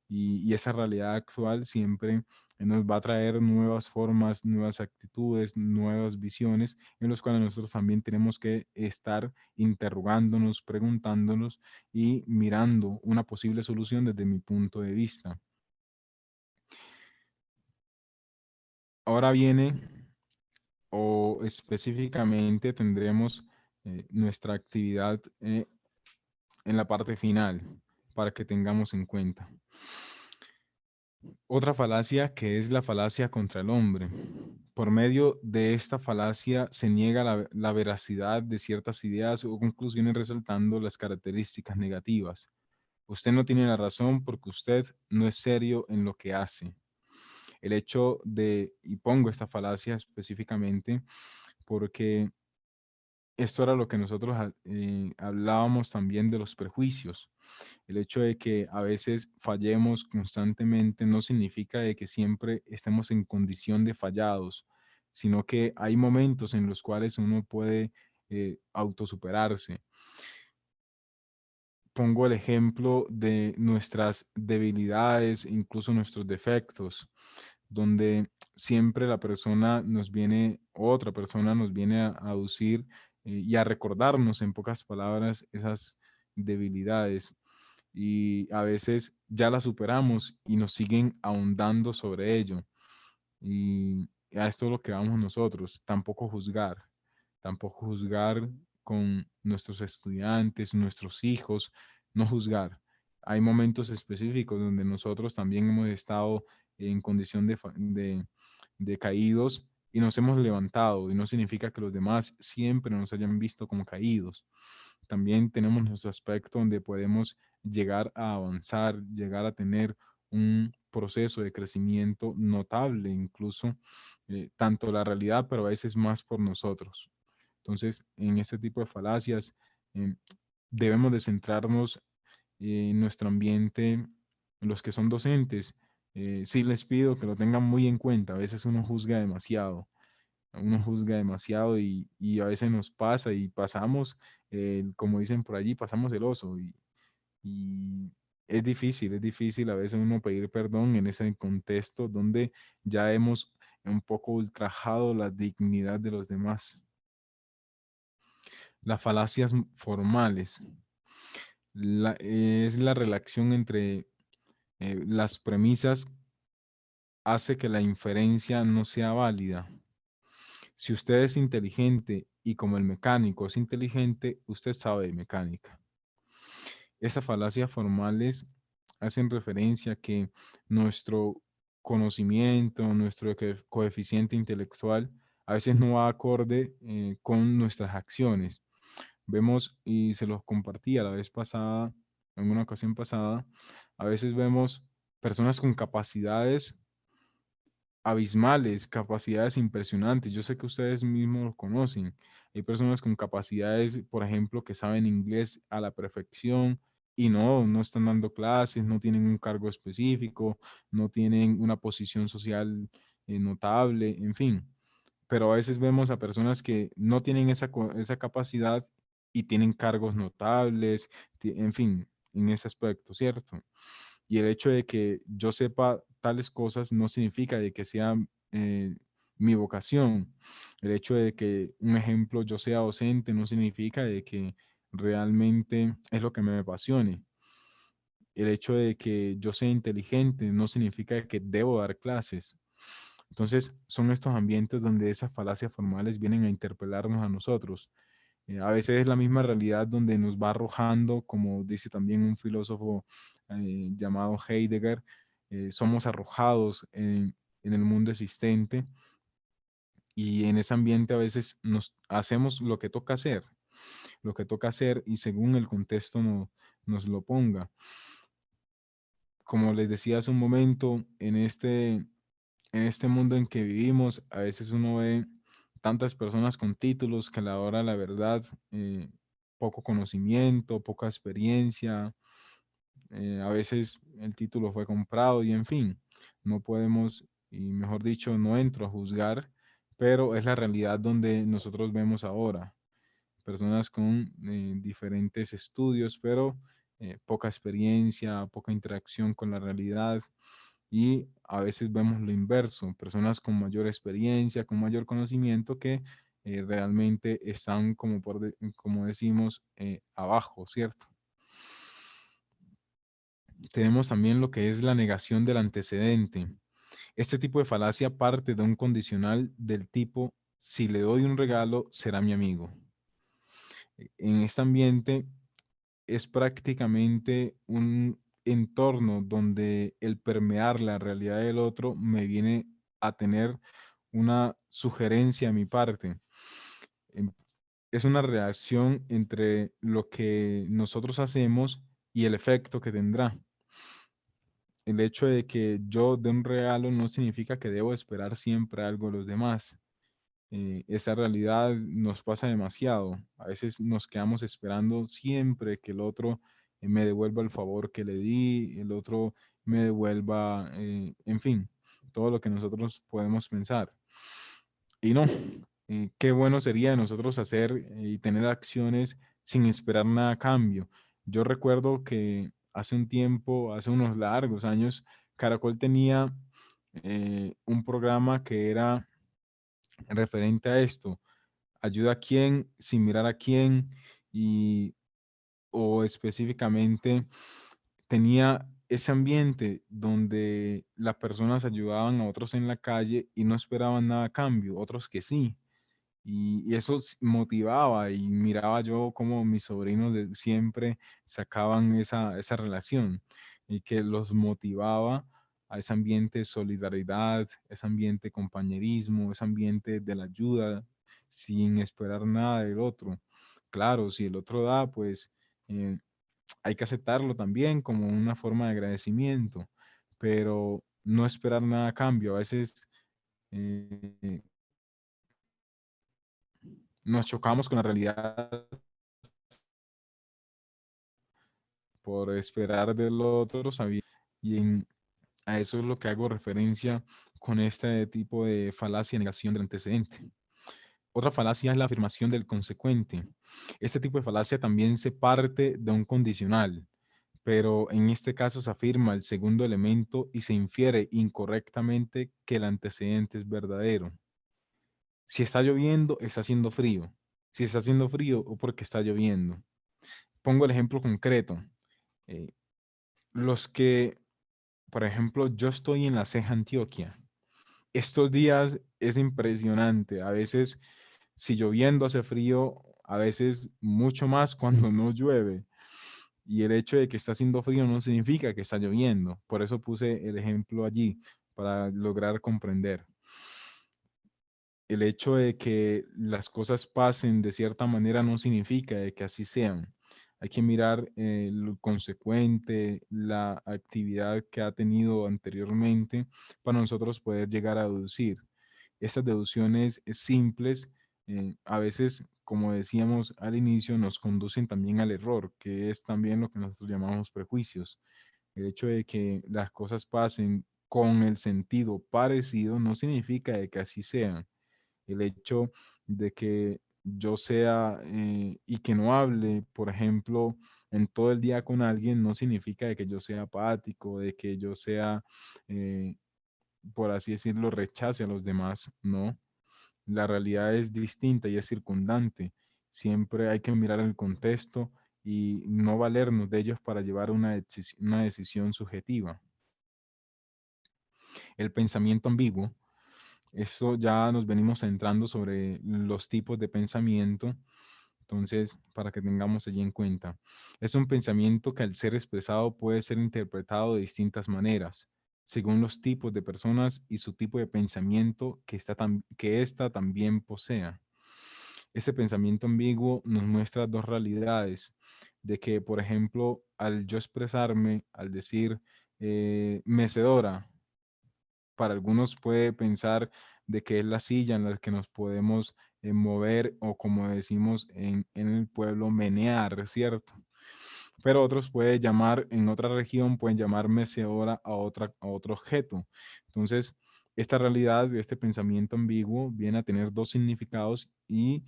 y esa realidad actual siempre nos va a traer nuevas formas, nuevas actitudes, nuevas visiones en los cuales nosotros también tenemos que estar interrogándonos, preguntándonos y mirando una posible solución desde mi punto de vista. Ahora viene, o específicamente tendremos nuestra actividad en la parte final para que tengamos en cuenta. Otra falacia que es la falacia contra el hombre. Por medio de esta falacia se niega la veracidad de ciertas ideas o conclusiones resaltando las características negativas. Usted no tiene la razón porque usted no es serio en lo que hace. El hecho de, y pongo esta falacia específicamente porque esto era lo que nosotros hablábamos también de los prejuicios. El hecho de que a veces fallemos constantemente no significa de que siempre estemos en condición de fallados, sino que hay momentos en los cuales uno puede autosuperarse. Pongo el ejemplo de nuestras debilidades, incluso nuestros defectos, donde siempre la persona nos viene, otra persona nos viene a aducir y a recordarnos, en pocas palabras, esas debilidades. Y a veces ya las superamos y nos siguen ahondando sobre ello. Y a esto es lo que vamos nosotros, tampoco juzgar con nuestros estudiantes, nuestros hijos, no juzgar. Hay momentos específicos donde nosotros también hemos estado en condición de caídos y nos hemos levantado, y no significa que los demás siempre nos hayan visto como caídos. También tenemos nuestro aspecto donde podemos llegar a avanzar, llegar a tener un proceso de crecimiento notable, incluso tanto la realidad, pero a veces más por nosotros. Entonces, en este tipo de falacias, eh, debemos de centrarnos en nuestro ambiente, los que son docentes. Sí les pido que lo tengan muy en cuenta. A veces uno juzga demasiado y a veces nos pasa y pasamos, como dicen por allí, pasamos el oso y es difícil a veces uno pedir perdón en ese contexto donde ya hemos un poco ultrajado la dignidad de los demás. Las falacias formales es la relación entre las premisas hace que la inferencia no sea válida. Si usted es inteligente y como el mecánico es inteligente, usted sabe de mecánica. Estas falacias formales hacen referencia a que nuestro conocimiento, nuestro coeficiente intelectual a veces no va acorde con nuestras acciones. Vemos, y se los compartí a la vez pasada, en una ocasión pasada, a veces vemos personas con capacidades abismales, capacidades impresionantes. Yo sé que ustedes mismos lo conocen. Hay personas con capacidades, por ejemplo, que saben inglés a la perfección y no están dando clases, no tienen un cargo específico, no tienen una posición social notable, en fin. Pero a veces vemos a personas que no tienen esa capacidad y tienen cargos notables, en fin, en ese aspecto, ¿cierto? Y el hecho de que yo sepa tales cosas no significa de que sea eh, mi vocación. El hecho de que, un ejemplo, yo sea docente no significa de que realmente es lo que me apasione. El hecho de que yo sea inteligente no significa que debo dar clases. Entonces, son estos ambientes donde esas falacias formales vienen a interpelarnos a nosotros. A veces es la misma realidad donde nos va arrojando, como dice también un filósofo llamado Heidegger, somos arrojados en el mundo existente y en ese ambiente a veces nos hacemos lo que toca hacer y según el contexto nos lo ponga. Como les decía hace un momento, en este mundo en que vivimos, a veces uno ve tantas personas con títulos que a la hora, la verdad, poco conocimiento, poca experiencia, a veces el título fue comprado y en fin, no podemos, y mejor dicho, no entro a juzgar, pero es la realidad donde nosotros vemos ahora. Personas con diferentes estudios, pero poca experiencia, poca interacción con la realidad y a veces vemos lo inverso, personas con mayor experiencia, con mayor conocimiento que realmente están, como decimos, abajo, ¿cierto? Tenemos también lo que es la negación del antecedente. Este tipo de falacia parte de un condicional del tipo, si le doy un regalo, será mi amigo. En este ambiente es prácticamente un entorno donde el permear la realidad del otro me viene a tener una sugerencia a mi parte. Em, Es una reacción entre lo que nosotros hacemos y el efecto que tendrá. El hecho de que yo dé un regalo no significa que debo esperar siempre algo de los demás. Esa realidad nos pasa demasiado. A veces nos quedamos esperando siempre que el otro me devuelva el favor que le di, el otro me devuelva, en fin, todo lo que nosotros podemos pensar. Y no, qué bueno sería de nosotros hacer y tener acciones sin esperar nada a cambio. Yo recuerdo que hace un tiempo, hace unos largos años, Caracol tenía un programa que era referente a esto, ayuda a quién, sin mirar a quién, y, o específicamente tenía ese ambiente donde las personas ayudaban a otros en la calle y no esperaban nada a cambio, otros que sí. Y eso motivaba y miraba yo como mis sobrinos siempre sacaban esa relación y que los motivaba a ese ambiente de solidaridad, ese ambiente de compañerismo, ese ambiente de la ayuda sin esperar nada del otro. Claro, si el otro da, pues eh, hay que aceptarlo también como una forma de agradecimiento, pero no esperar nada a cambio. A veces eh, nos chocamos con la realidad por esperar del otro, y a eso es lo que hago referencia con este tipo de falacia negación del antecedente. Otra falacia es la afirmación del consecuente. Este tipo de falacia también se parte de un condicional, pero en este caso se afirma el segundo elemento y se infiere incorrectamente que el antecedente es verdadero. Si está lloviendo, está haciendo frío. Si está haciendo frío o porque está lloviendo. Pongo el ejemplo concreto. Eh, los que, por ejemplo, yo estoy en La Ceja, Antioquia. Estos días es impresionante. A veces, si lloviendo hace frío, a veces mucho más cuando no llueve. Y el hecho de que está haciendo frío no significa que está lloviendo. Por eso puse el ejemplo allí, para lograr comprender. El hecho de que las cosas pasen de cierta manera no significa de que así sean. Hay que mirar lo consecuente, la actividad que ha tenido anteriormente para nosotros poder llegar a deducir. Estas deducciones simples a veces, como decíamos al inicio, nos conducen también al error, que es también lo que nosotros llamamos prejuicios. El hecho de que las cosas pasen con el sentido parecido no significa de que así sean. El hecho de que yo sea y que no hable, por ejemplo, en todo el día con alguien, no significa de que yo sea apático, de que yo sea, eh, por así decirlo, rechace a los demás. No, la realidad es distinta y es circundante. Siempre hay que mirar el contexto y no valernos de ellos para llevar una decisión subjetiva. El pensamiento ambiguo. Esto ya nos venimos centrando sobre los tipos de pensamiento, entonces para que tengamos allí en cuenta. Es un pensamiento que al ser expresado puede ser interpretado de distintas maneras, según los tipos de personas y su tipo de pensamiento que ésta también posea. Este pensamiento ambiguo nos muestra dos realidades, de que, por ejemplo, al yo expresarme, al decir mecedora, para algunos puede pensar de que es la silla en la que nos podemos mover o como decimos en el pueblo, menear, ¿cierto? Pero otros pueden llamar, en otra región, pueden llamar mecedora a otro objeto. Entonces, esta realidad, este pensamiento ambiguo, viene a tener dos significados y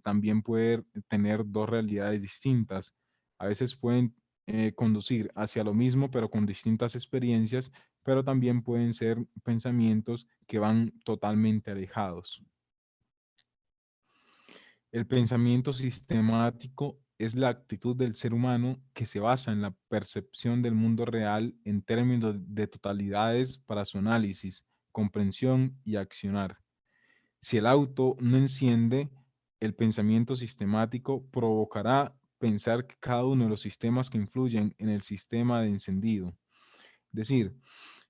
también puede tener dos realidades distintas. A veces pueden conducir hacia lo mismo, pero con distintas experiencias, pero también pueden ser pensamientos que van totalmente alejados. El pensamiento sistemático es la actitud del ser humano que se basa en la percepción del mundo real en términos de totalidades para su análisis, comprensión y accionar. Si el auto no enciende, el pensamiento sistemático provocará pensar que cada uno de los sistemas que influyen en el sistema de encendido. Es decir,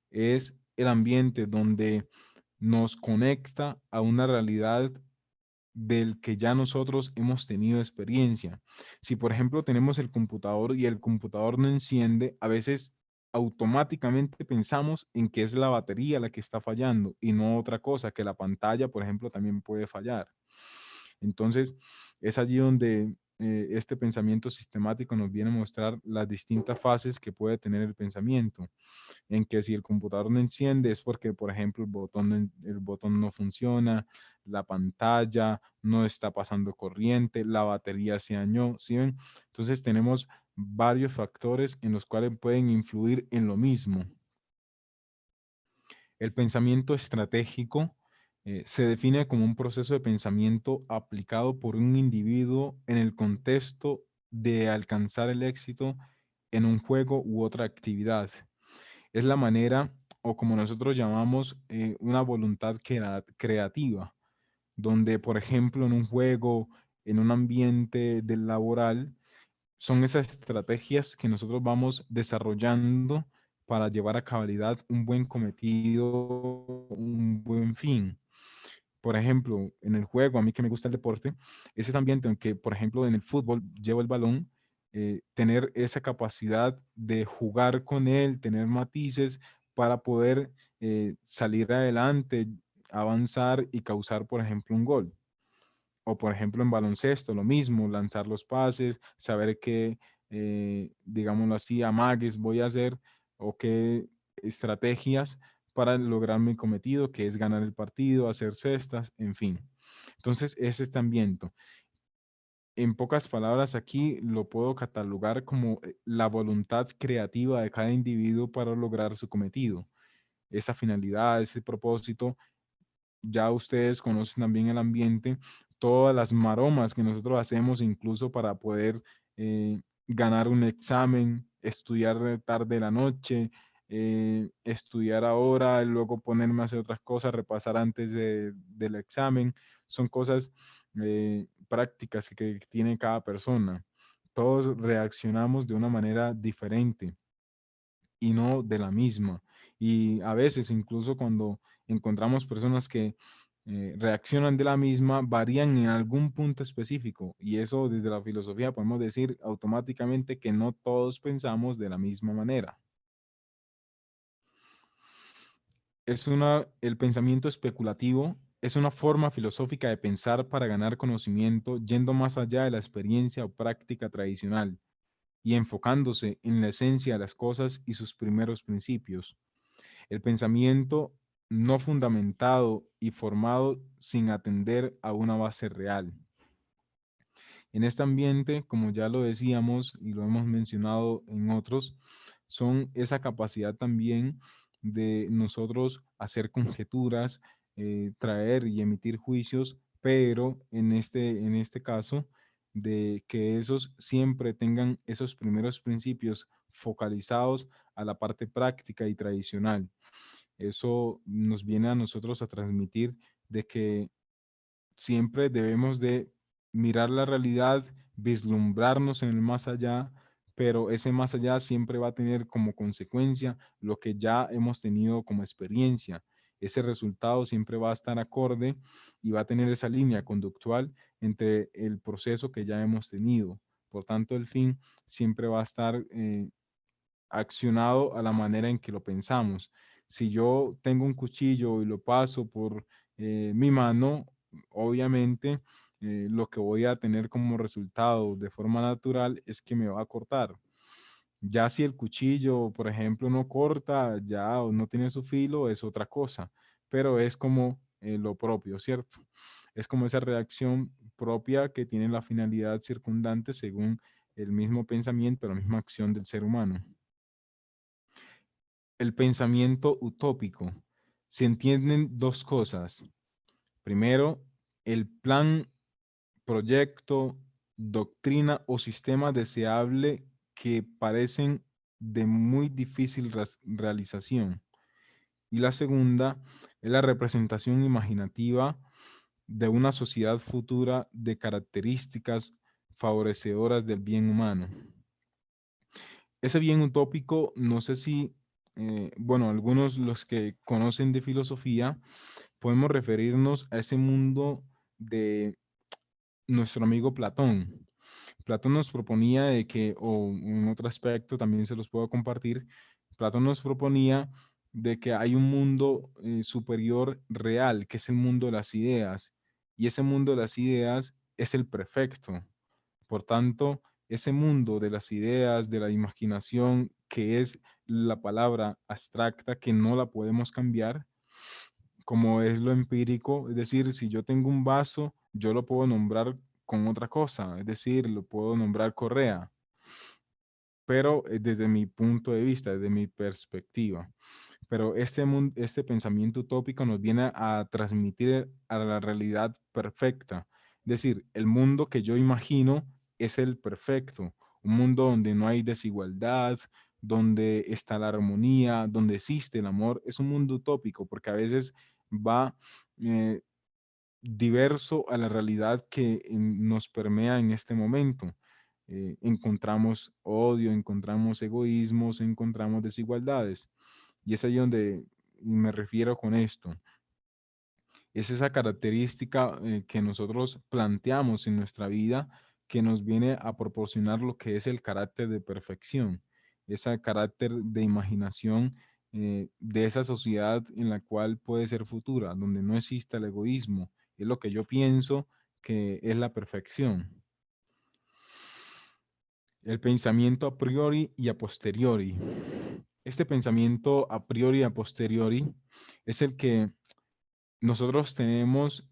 es el ambiente donde nos conecta a una realidad del que ya nosotros hemos tenido experiencia. Si, por ejemplo, tenemos el computador y el computador no enciende, a veces automáticamente pensamos en que es la batería la que está fallando y no otra cosa, que la pantalla, por ejemplo, también puede fallar. Entonces, es allí donde este pensamiento sistemático nos viene a mostrar las distintas fases que puede tener el pensamiento, en que si el computador no enciende es porque, por ejemplo, el botón no funciona, la pantalla no está pasando corriente, la batería se dañó, ¿sí ven? Entonces tenemos varios factores en los cuales pueden influir en lo mismo. El pensamiento estratégico Se define como un proceso de pensamiento aplicado por un individuo en el contexto de alcanzar el éxito en un juego u otra actividad. Es la manera, o como nosotros llamamos, una voluntad creativa, donde, por ejemplo, en un juego, en un ambiente del laboral, son esas estrategias que nosotros vamos desarrollando para llevar a cabalidad un buen cometido, un buen fin. Por ejemplo, en el juego, a mí que me gusta el deporte, ese ambiente en que, por ejemplo, en el fútbol llevo el balón, tener esa capacidad de jugar con él, tener matices para poder salir adelante, avanzar y causar, por ejemplo, un gol. O por ejemplo en baloncesto, lo mismo, lanzar los pases, saber qué, digámoslo así, amagues voy a hacer o qué estrategias para lograr mi cometido, que es ganar el partido, hacer cestas, en fin. Entonces, ese es este ambiente. En pocas palabras, aquí lo puedo catalogar como la voluntad creativa de cada individuo para lograr su cometido. Esa finalidad, ese propósito, ya ustedes conocen también el ambiente, todas las maromas que nosotros hacemos incluso para poder ganar un examen, estudiar de tarde de la noche, estudiar ahora, y luego ponerme a hacer otras cosas, repasar antes del examen. Son cosas prácticas que tiene cada persona. Todos reaccionamos de una manera diferente y no de la misma. Y a veces, incluso cuando encontramos personas que reaccionan de la misma, varían en algún punto específico. Y eso desde la filosofía podemos decir automáticamente que no todos pensamos de la misma manera. El pensamiento especulativo es una forma filosófica de pensar para ganar conocimiento yendo más allá de la experiencia o práctica tradicional y enfocándose en la esencia de las cosas y sus primeros principios. El pensamiento no fundamentado y formado sin atender a una base real. En este ambiente, como ya lo decíamos y lo hemos mencionado en otros, son esa capacidad también de nosotros hacer conjeturas, traer y emitir juicios, pero en este caso, de que esos siempre tengan esos primeros principios focalizados a la parte práctica y tradicional. Eso nos viene a nosotros a transmitir de que siempre debemos de mirar la realidad, vislumbrarnos en el más allá, pero ese más allá siempre va a tener como consecuencia lo que ya hemos tenido como experiencia. Ese resultado siempre va a estar acorde y va a tener esa línea conductual entre el proceso que ya hemos tenido. Por tanto, el fin siempre va a estar accionado a la manera en que lo pensamos. Si yo tengo un cuchillo y lo paso por mi mano, obviamente lo que voy a tener como resultado de forma natural es que me va a cortar. Ya si el cuchillo, por ejemplo, no corta, ya o no tiene su filo, es otra cosa, pero es como lo propio, ¿cierto? Es como esa reacción propia que tiene la finalidad circundante según el mismo pensamiento, la misma acción del ser humano. El pensamiento utópico. Se entienden dos cosas. Primero, el plan, proyecto, doctrina o sistema deseable que parecen de muy difícil realización. Y la segunda es la representación imaginativa de una sociedad futura de características favorecedoras del bien humano. Ese bien utópico, no sé si, bueno, algunos los que conocen de filosofía, podemos referirnos a ese mundo de nuestro amigo Platón. Platón nos proponía de que, o en otro aspecto también se los puedo compartir, Platón nos proponía de que hay un mundo superior real, que es el mundo de las ideas, y ese mundo de las ideas es el perfecto. Por tanto, ese mundo de las ideas, de la imaginación, que es la palabra abstracta, que no la podemos cambiar, como es lo empírico, es decir, si yo tengo un vaso, yo lo puedo nombrar con otra cosa, es decir, lo puedo nombrar correa, pero desde mi punto de vista, desde mi perspectiva. pero este pensamiento utópico nos viene a transmitir a la realidad perfecta. Es decir, el mundo que yo imagino es el perfecto, un mundo donde no hay desigualdad, donde está la armonía, donde existe el amor. Es un mundo utópico porque a veces va eh, diverso a la realidad que nos permea en este momento. Encontramos odio, encontramos egoísmos, encontramos desigualdades. Y es ahí donde me refiero con esto. Es esa característica que nosotros planteamos en nuestra vida que nos viene a proporcionar lo que es el carácter de perfección, ese carácter de imaginación de esa sociedad en la cual puede ser futura, donde no exista el egoísmo. Es lo que yo pienso que es la perfección. El pensamiento a priori y a posteriori. Este pensamiento a priori y a posteriori es el que nosotros tenemos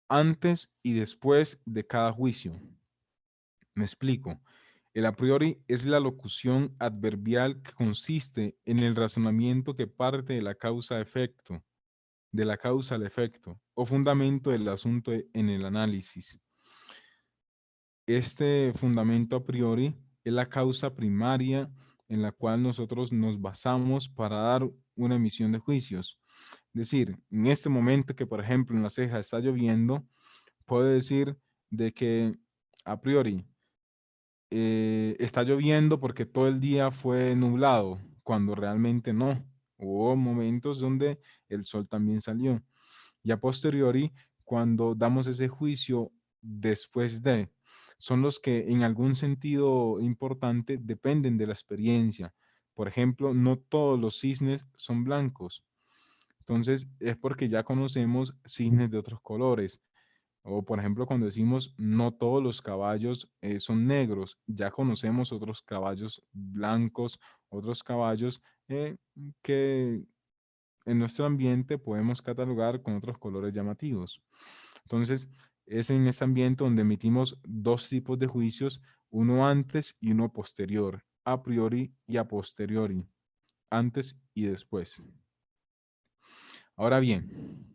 antes y después de cada juicio. Me explico. El a priori es la locución adverbial que consiste en el razonamiento que parte de la causa-efecto, de la causa al efecto, o fundamento del asunto en el análisis. Este fundamento a priori es la causa primaria en la cual nosotros nos basamos para dar una emisión de juicios. Es decir, en este momento que, por ejemplo, en La Ceja está lloviendo, puedo decir de que a priori está lloviendo porque todo el día fue nublado, cuando realmente no. Hubo momentos donde el sol también salió. Y a posteriori, cuando damos ese juicio después de, son los que en algún sentido importante dependen de la experiencia. Por ejemplo, no todos los cisnes son blancos. Entonces, es porque ya conocemos cisnes de otros colores. O por ejemplo, cuando decimos no todos los caballos son negros, ya conocemos otros caballos blancos, otros caballos que en nuestro ambiente podemos catalogar con otros colores llamativos. Entonces, es en este ambiente donde emitimos dos tipos de juicios, uno antes y uno posterior, a priori y a posteriori, antes y después. Ahora bien,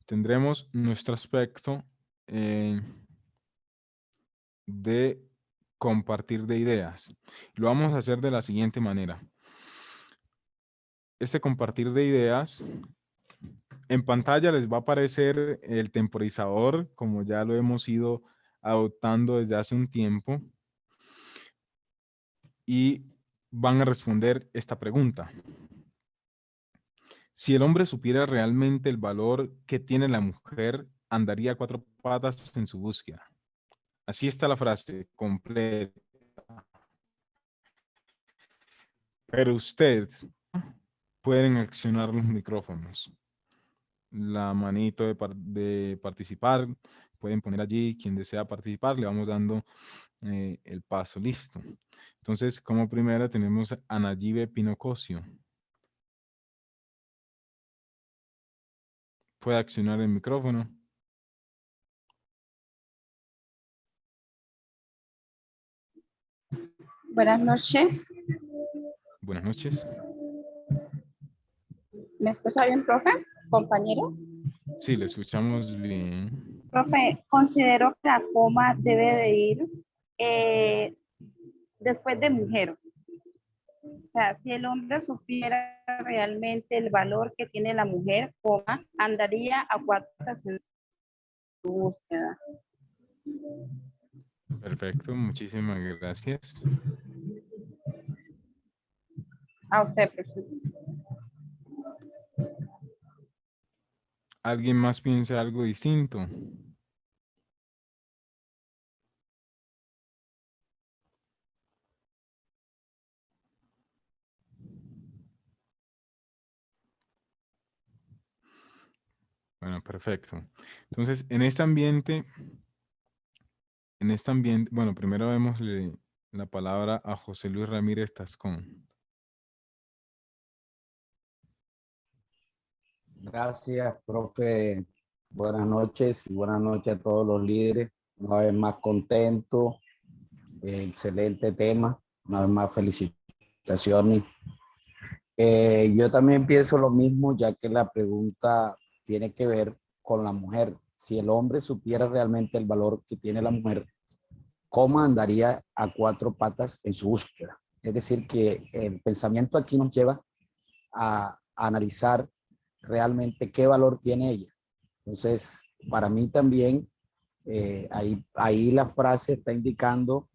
tendremos nuestro aspecto de compartir de ideas. Lo vamos a hacer de la siguiente manera. Este compartir de ideas, en pantalla les va a aparecer el temporizador, como ya lo hemos ido adoptando desde hace un tiempo, y van a responder esta pregunta. Si el hombre supiera realmente el valor que tiene la mujer, andaría a cuatro patas en su búsqueda. Así está la frase completa. Pero usted pueden accionar los micrófonos. La manito de participar, pueden poner allí quien desea participar, le vamos dando el paso, listo. Entonces, como primera tenemos a Nayibe Pinocosio. Puede accionar el micrófono. Buenas noches. Buenas noches. ¿Me escucha bien, profe? Compañero. Sí, le escuchamos bien. Profe, considero que la coma debe de ir después de mujer. O sea, si el hombre supiera realmente el valor que tiene la mujer, coma, andaría a cuatro patas en su búsqueda. Perfecto, muchísimas gracias. A usted, profe. ¿Alguien más piensa algo distinto? Bueno, perfecto. Entonces, en este ambiente, bueno, primero vemos la palabra a José Luis Ramírez Tascón. Gracias, profe. Buenas noches y buenas noches a todos los líderes. Una vez más contento. Excelente tema. Una vez más felicitaciones. Yo también pienso lo mismo, ya que la pregunta tiene que ver con la mujer. Si el hombre supiera realmente el valor que tiene la mujer, ¿cómo andaría a cuatro patas en su búsqueda? Es decir, que el pensamiento aquí nos lleva a analizar realmente qué valor tiene ella. Entonces, para mí también, ahí la frase está indicando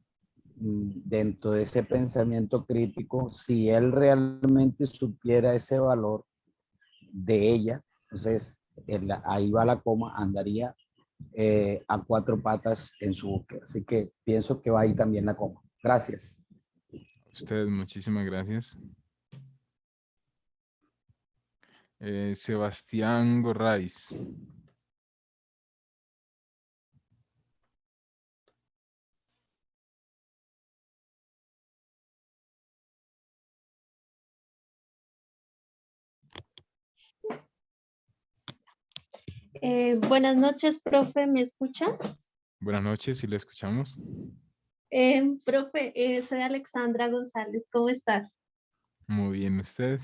dentro de ese pensamiento crítico, si él realmente supiera ese valor de ella, entonces ahí va la coma, andaría a cuatro patas en su búsqueda. Así que pienso que va ahí también la coma. Gracias. A usted, muchísimas gracias. Sebastián Gorraiz. Buenas noches, profe, ¿me escuchas? Buenas noches, si le escuchamos. Profe, soy Alexandra González, ¿cómo estás? Muy bien, ¿usted?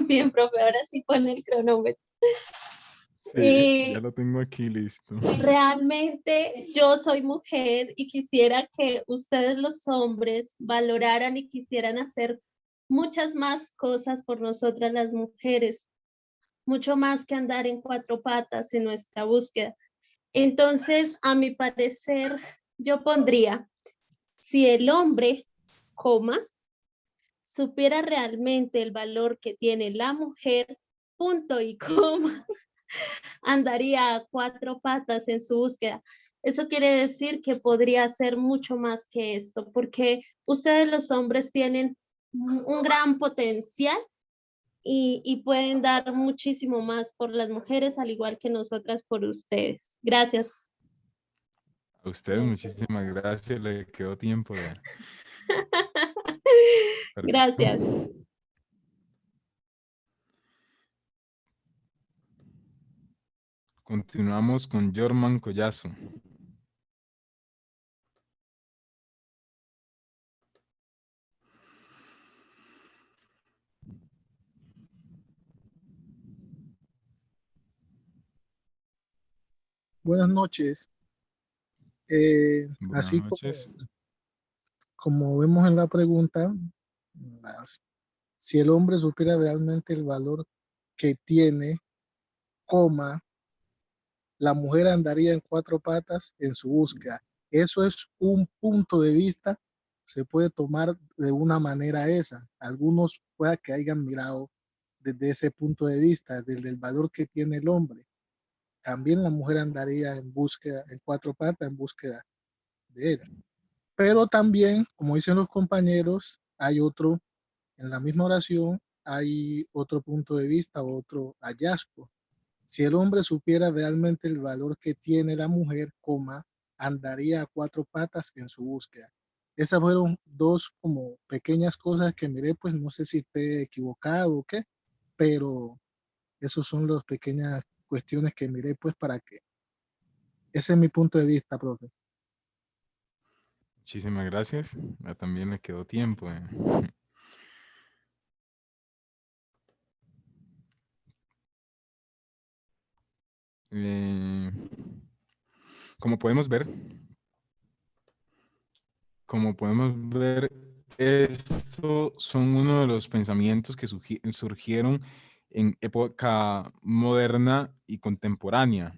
Bien, profe, ahora sí pone el cronómetro. Sí, ya lo tengo aquí listo. Realmente yo soy mujer y quisiera que ustedes los hombres valoraran y quisieran hacer muchas más cosas por nosotras las mujeres, mucho más que andar en cuatro patas en nuestra búsqueda. Entonces, a mi parecer, yo pondría, si el hombre, coma, supiera realmente el valor que tiene la mujer, punto y coma, andaría a cuatro patas en su búsqueda. Eso quiere decir que podría hacer mucho más que esto, porque ustedes los hombres tienen un gran potencial y pueden dar muchísimo más por las mujeres, al igual que nosotras por ustedes. Gracias. A usted, muchísimas gracias. Le quedó tiempo de... Perfecto. Gracias. Continuamos con Jorman Collazo. Buenas noches. Buenas Así noches. como vemos en la pregunta, si el hombre supiera realmente el valor que tiene, coma, la mujer andaría en cuatro patas en su búsqueda. Eso es un punto de vista, se puede tomar de una manera esa. Algunos pueda que hayan mirado desde ese punto de vista, desde el valor que tiene el hombre. También la mujer andaría en búsqueda, en cuatro patas, en búsqueda de él. Pero también, como dicen los compañeros, hay otro, en la misma oración, hay otro punto de vista, otro hallazgo. Si el hombre supiera realmente el valor que tiene la mujer, coma, andaría a cuatro patas en su búsqueda. Esas fueron dos como pequeñas cosas que miré, pues no sé si esté equivocado o qué, pero esos son las pequeñas cuestiones que miré, pues para que, ese es mi punto de vista, profe. Muchísimas gracias. Ya también le quedó tiempo. Eh, como podemos ver, estos son uno de los pensamientos que surgieron en época moderna y contemporánea.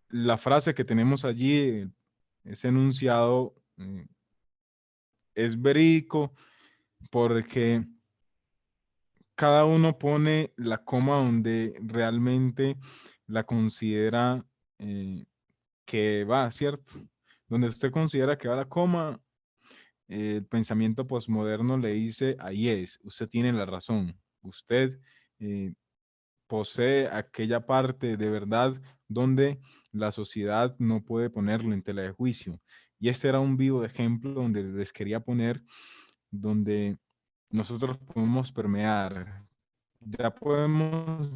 La frase que tenemos allí, ese enunciado, es verídico porque cada uno pone la coma donde realmente la considera que va, ¿cierto? Donde usted considera que va la coma, el pensamiento posmoderno le dice, ahí es, usted tiene la razón, usted eh, posee aquella parte de verdad donde la sociedad no puede ponerlo en tela de juicio. Y este era un vivo ejemplo donde les quería poner, donde nosotros podemos permear. Ya podemos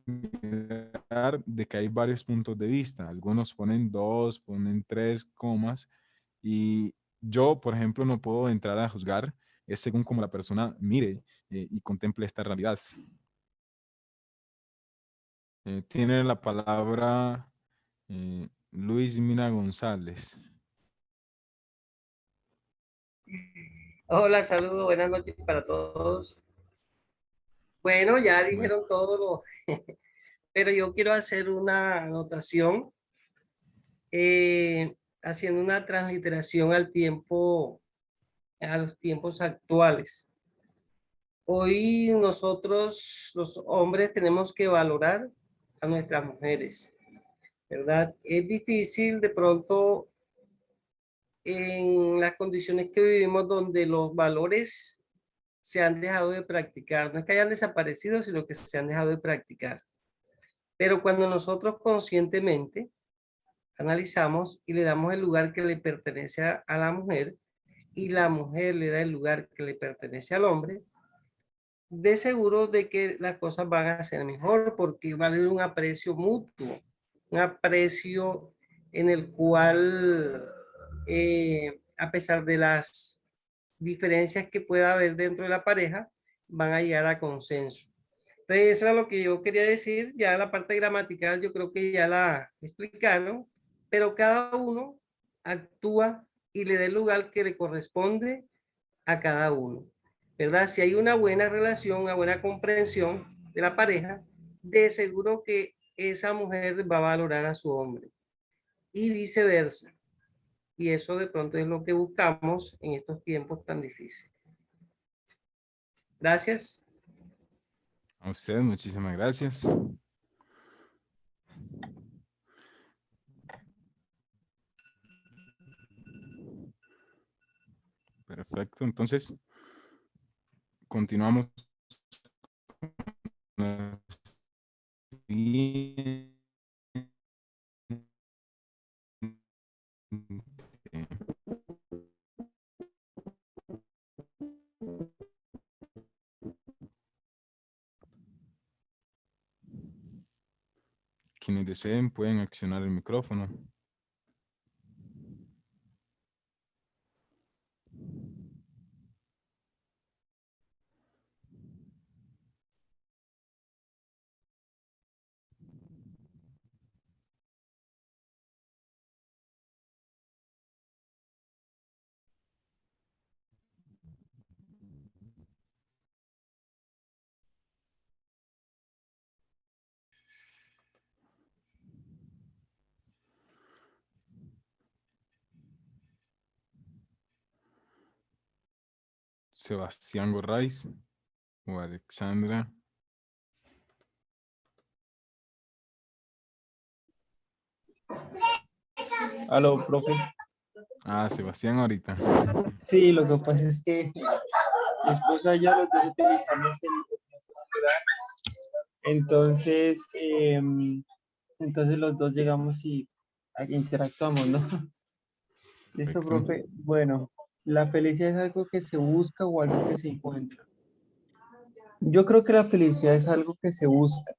mirar de que hay varios puntos de vista. Algunos ponen dos, ponen tres comas. Y yo, por ejemplo, no puedo entrar a juzgar es según como la persona mire y contemple esta realidad. Tiene la palabra Luis Mina González. Hola, saludos, buenas noches para todos. Bueno, ya Bueno, dijeron todo lo, pero yo quiero hacer una anotación, haciendo una transliteración al tiempo, a los tiempos actuales. Hoy nosotros, los hombres, tenemos que valorar a nuestras mujeres, ¿verdad? Es difícil de pronto en las condiciones que vivimos donde los valores se han dejado de practicar. No es que hayan desaparecido, sino que se han dejado de practicar. Pero cuando nosotros conscientemente analizamos y le damos el lugar que le pertenece a la mujer y la mujer le da el lugar que le pertenece al hombre, de seguro de que las cosas van a ser mejor porque va a haber un aprecio mutuo, un aprecio en el cual, a pesar de las diferencias que pueda haber dentro de la pareja, van a llegar a consenso. Entonces, eso es lo que yo quería decir. Ya la parte gramatical yo creo que ya la explicaron, pero cada uno actúa y le da el lugar que le corresponde a cada uno, ¿verdad? Si hay una buena relación, una buena comprensión de la pareja, de seguro que esa mujer va a valorar a su hombre y viceversa. Y eso de pronto es lo que buscamos en estos tiempos tan difíciles. Gracias. a usted muchísimas gracias. Perfecto, entonces continuamos. Quienes deseen pueden accionar el micrófono. Sebastián Gorraiz o Alexandra. Aló, profe. Ah, Sebastián ahorita. Sí, lo que pasa es que mi esposa y yo los dos utilizamos el celular. Entonces, entonces los dos llegamos y interactuamos, ¿no? Listo, Perfecto. profe. Bueno, ¿la felicidad es algo que se busca o algo que se encuentra? Yo creo que la felicidad es algo que se busca,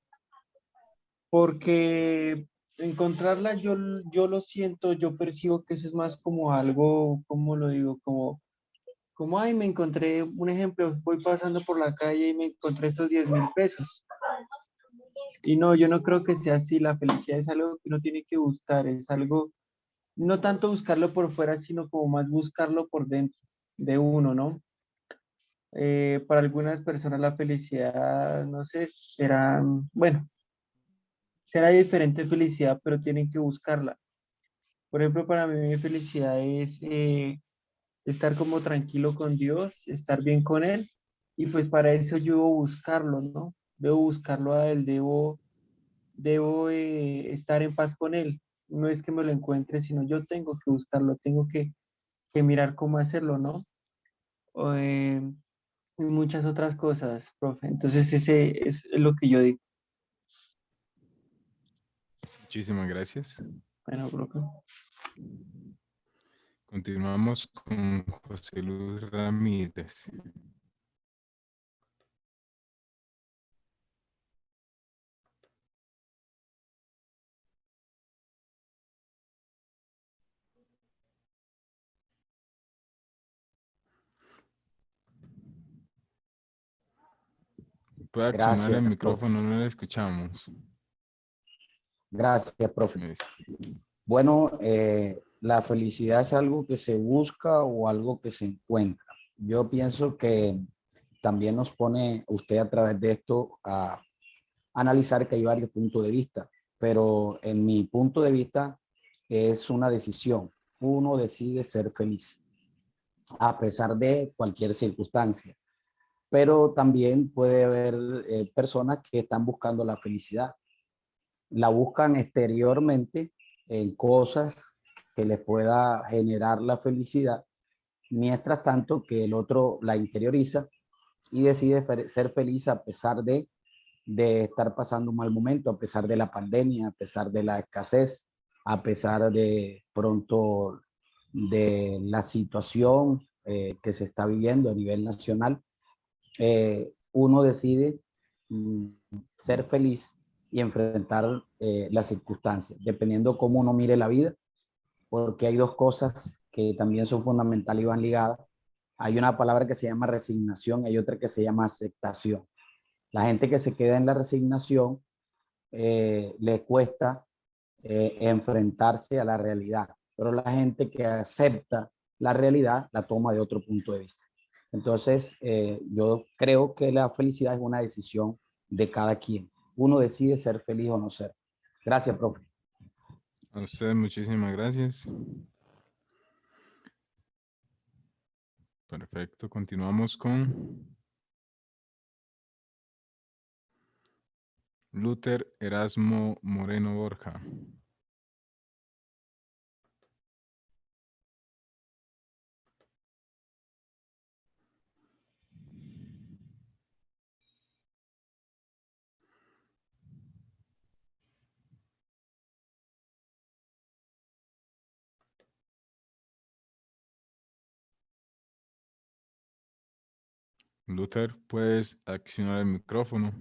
porque encontrarla yo lo siento, yo percibo que eso es más como algo, ¿cómo lo digo? Como, ay, me encontré, un ejemplo, voy pasando por la calle y me encontré esos 10.000 pesos. Y no, yo no creo que sea así, la felicidad es algo que uno tiene que buscar, es algo, no tanto buscarlo por fuera, sino como más buscarlo por dentro de uno, ¿no? Para algunas personas la felicidad, no sé, será, bueno, será diferente felicidad, pero tienen que buscarla. Por ejemplo, para mí mi felicidad es estar como tranquilo con Dios, estar bien con Él, y pues para eso yo debo buscarlo, ¿no? Debo buscarlo a Él, debo estar en paz con Él. No es que me lo encuentre, sino yo tengo que buscarlo, tengo que mirar cómo hacerlo, ¿no? O, y muchas otras cosas, profe. Entonces ese es lo que yo digo. Muchísimas gracias. Bueno, profe. Continuamos con José Luis Ramírez. Puede accionar Gracias, el profe. micrófono, no le escuchamos. Gracias, profe. Eso. Bueno, la felicidad es algo que se busca o algo que se encuentra. Yo pienso que también nos pone usted a través de esto a analizar que hay varios puntos de vista, pero en mi punto de vista es una decisión. Uno decide ser feliz a pesar de cualquier circunstancia, pero también puede haber personas que están buscando la felicidad. La buscan exteriormente en cosas que les pueda generar la felicidad, mientras tanto que el otro la interioriza y decide ser feliz a pesar de estar pasando un mal momento, a pesar de la pandemia, a pesar de la escasez, a pesar de pronto de la situación que se está viviendo a nivel nacional. Uno decide ser feliz y enfrentar las circunstancias, dependiendo cómo uno mire la vida, porque hay dos cosas que también son fundamentales y van ligadas. Hay una palabra que se llama resignación y hay otra que se llama aceptación. La gente que se queda en la resignación le cuesta enfrentarse a la realidad, pero la gente que acepta la realidad la toma de otro punto de vista. Entonces, yo creo que la felicidad es una decisión de cada quien. Uno decide ser feliz o no ser. Gracias, profe. A usted muchísimas gracias. Perfecto, continuamos con Luther Erasmo Moreno Borja. Luther, puedes accionar el micrófono.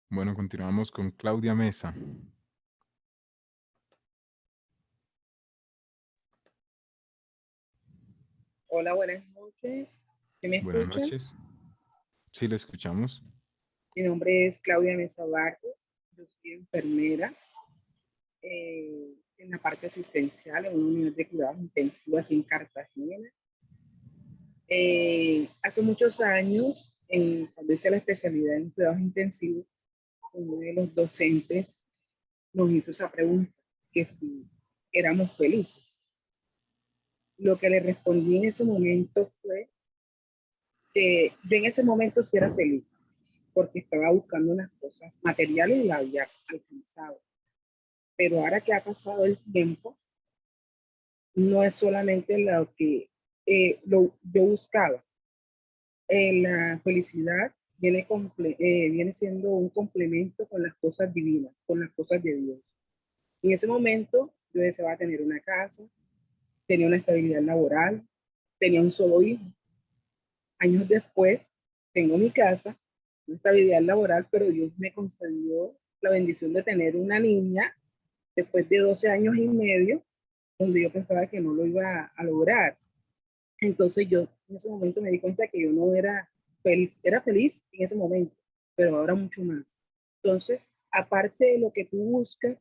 Bueno, continuamos con Claudia Mesa. Hola, buenas noches. ¿Sí me Buenas escuchan? noches. Sí, le escuchamos. Mi nombre es Claudia Mesa Barrios. Yo soy enfermera en la parte asistencial en una unidad de cuidados intensivos aquí en Cartagena. Hace muchos años, cuando hice la especialidad en cuidados intensivos, uno de los docentes nos hizo esa pregunta, que si éramos felices. Lo que le respondí en ese momento fue que yo en ese momento sí era feliz, porque estaba buscando unas cosas materiales y la había alcanzado. Pero ahora que ha pasado el tiempo, no es solamente lo que yo buscaba. La felicidad viene siendo un complemento con las cosas divinas, con las cosas de Dios. En ese momento yo deseaba tener una casa, tenía una estabilidad laboral, tenía un solo hijo. Años después, tengo mi casa, una estabilidad laboral, pero Dios me concedió la bendición de tener una niña después de 12 años y medio, donde yo pensaba que no lo iba a lograr. Entonces yo en ese momento me di cuenta que yo no era feliz en ese momento, pero ahora mucho más. Entonces, aparte de lo que tú buscas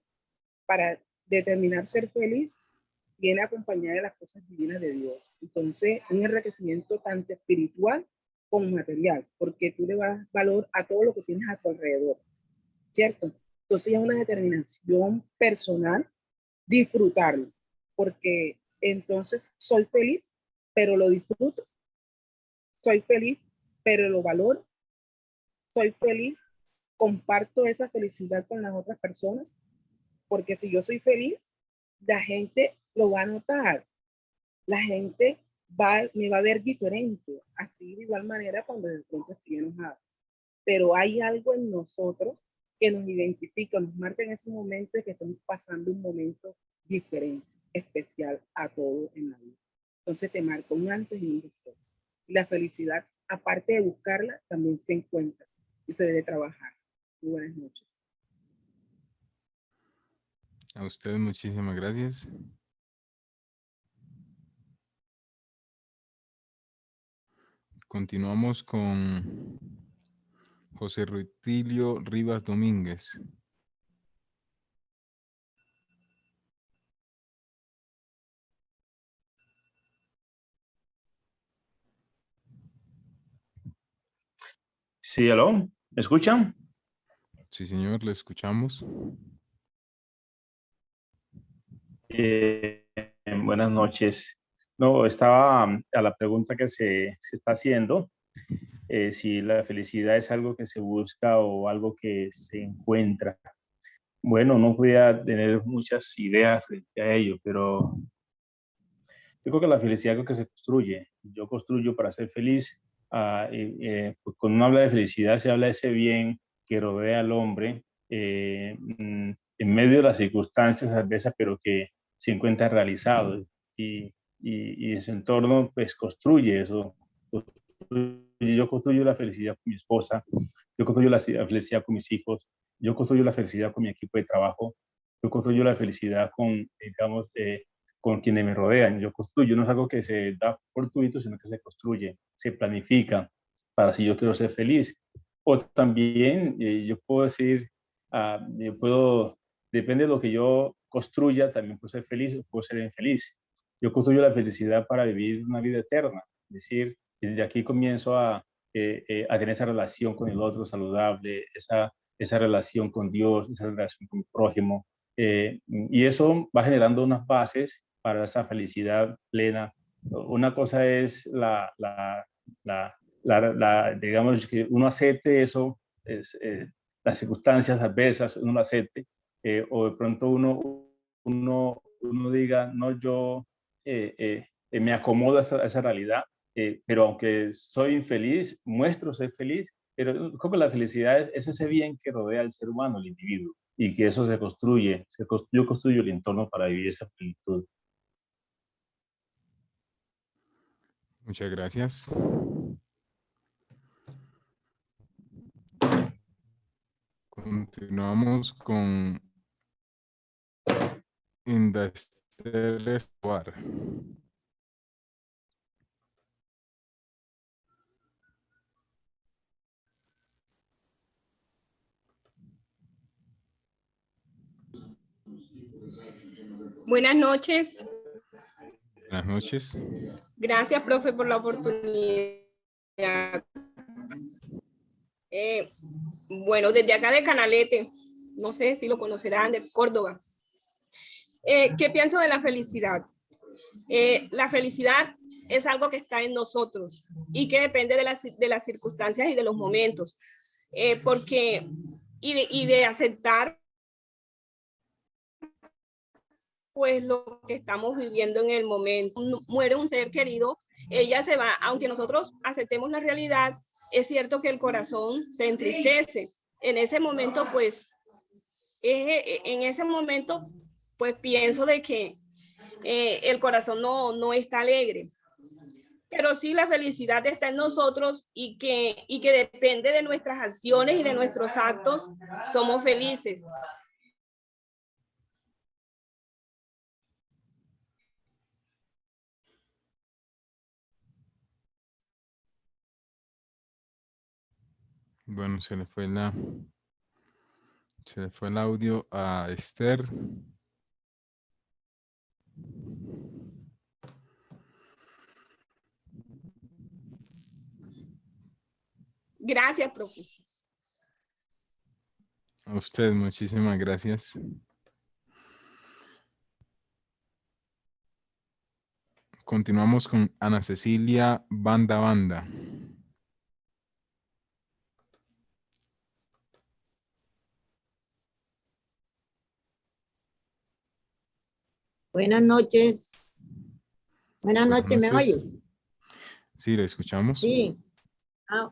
para determinar ser feliz, viene acompañada de las cosas divinas de Dios. Entonces, un enriquecimiento tanto espiritual como material, porque tú le das valor a todo lo que tienes a tu alrededor, ¿cierto? Entonces, es una determinación personal disfrutarlo, porque entonces soy feliz, pero lo disfruto, soy feliz, pero lo valoro, soy feliz, comparto esa felicidad con las otras personas, porque si yo soy feliz, la gente lo va a notar, la gente me va a ver diferente, así de igual manera cuando de pronto estoy enojada. Pero hay algo en nosotros que nos identifica, nos marca en ese momento de que estamos pasando un momento diferente, especial a todo en la vida. Entonces te marca un antes y un después. La felicidad, aparte de buscarla, también se encuentra y se debe trabajar. Muy buenas noches. A usted muchísimas gracias. Continuamos con José Rutilio Rivas Domínguez. Sí, aló, ¿me escuchan? Sí, señor, le escuchamos. Buenas noches. No, estaba a la pregunta que se está haciendo, si la felicidad es algo que se busca o algo que se encuentra. Bueno, no voy a tener muchas ideas frente a ello, pero yo creo que la felicidad es algo que se construye. Yo construyo para ser feliz. Pues cuando uno habla de felicidad, se habla de ese bien que rodea al hombre en medio de las circunstancias adversas, pero que se encuentra realizado. Y en su entorno, pues construye eso. Yo construyo la felicidad con mi esposa, yo construyo la felicidad con mis hijos, yo construyo la felicidad con mi equipo de trabajo, yo construyo la felicidad con, digamos, con quienes me rodean. Yo construyo, no es algo que se da fortuito, sino que se construye, se planifica para si yo quiero ser feliz. O también yo puedo decir, yo puedo, depende de lo que yo construya, también puedo ser feliz o puedo ser infeliz. Yo construyo la felicidad para vivir una vida eterna, es decir, desde aquí comienzo a tener esa relación con el otro saludable, esa relación con Dios, esa relación con el prójimo, y eso va generando unas bases para esa felicidad plena. Una cosa es digamos, que uno acepte eso, las circunstancias adversas, uno lo acepte, o de pronto uno diga, no, yo me acomodo a esa realidad, pero aunque soy infeliz, muestro ser feliz, pero creo que la felicidad es ese bien que rodea al ser humano, al individuo, y que eso se construye, yo construyo el entorno para vivir esa plenitud. Muchas gracias. Continuamos con Inda Esther Escobar. Buenas noches. Buenas noches. Gracias, profe, por la oportunidad. Bueno, desde acá de Canalete, no sé si lo conocerán, de Córdoba. ¿Qué pienso de la felicidad? La felicidad es algo que está en nosotros y que depende de las circunstancias y de los momentos. Y de aceptar pues lo que estamos viviendo en el momento. Muere un ser querido, ella se va, aunque nosotros aceptemos la realidad, es cierto que el corazón se entristece. En ese momento, pues, pienso de que el corazón no está alegre. Pero sí la felicidad está en nosotros y que depende de nuestras acciones y de nuestros actos, somos felices. Bueno, se le fue el audio a Esther. Gracias, profe. A usted, muchísimas gracias. Continuamos con Ana Cecilia Banda. Buenas noches. Buenas noches, ¿me oye? Sí, le escuchamos. Sí.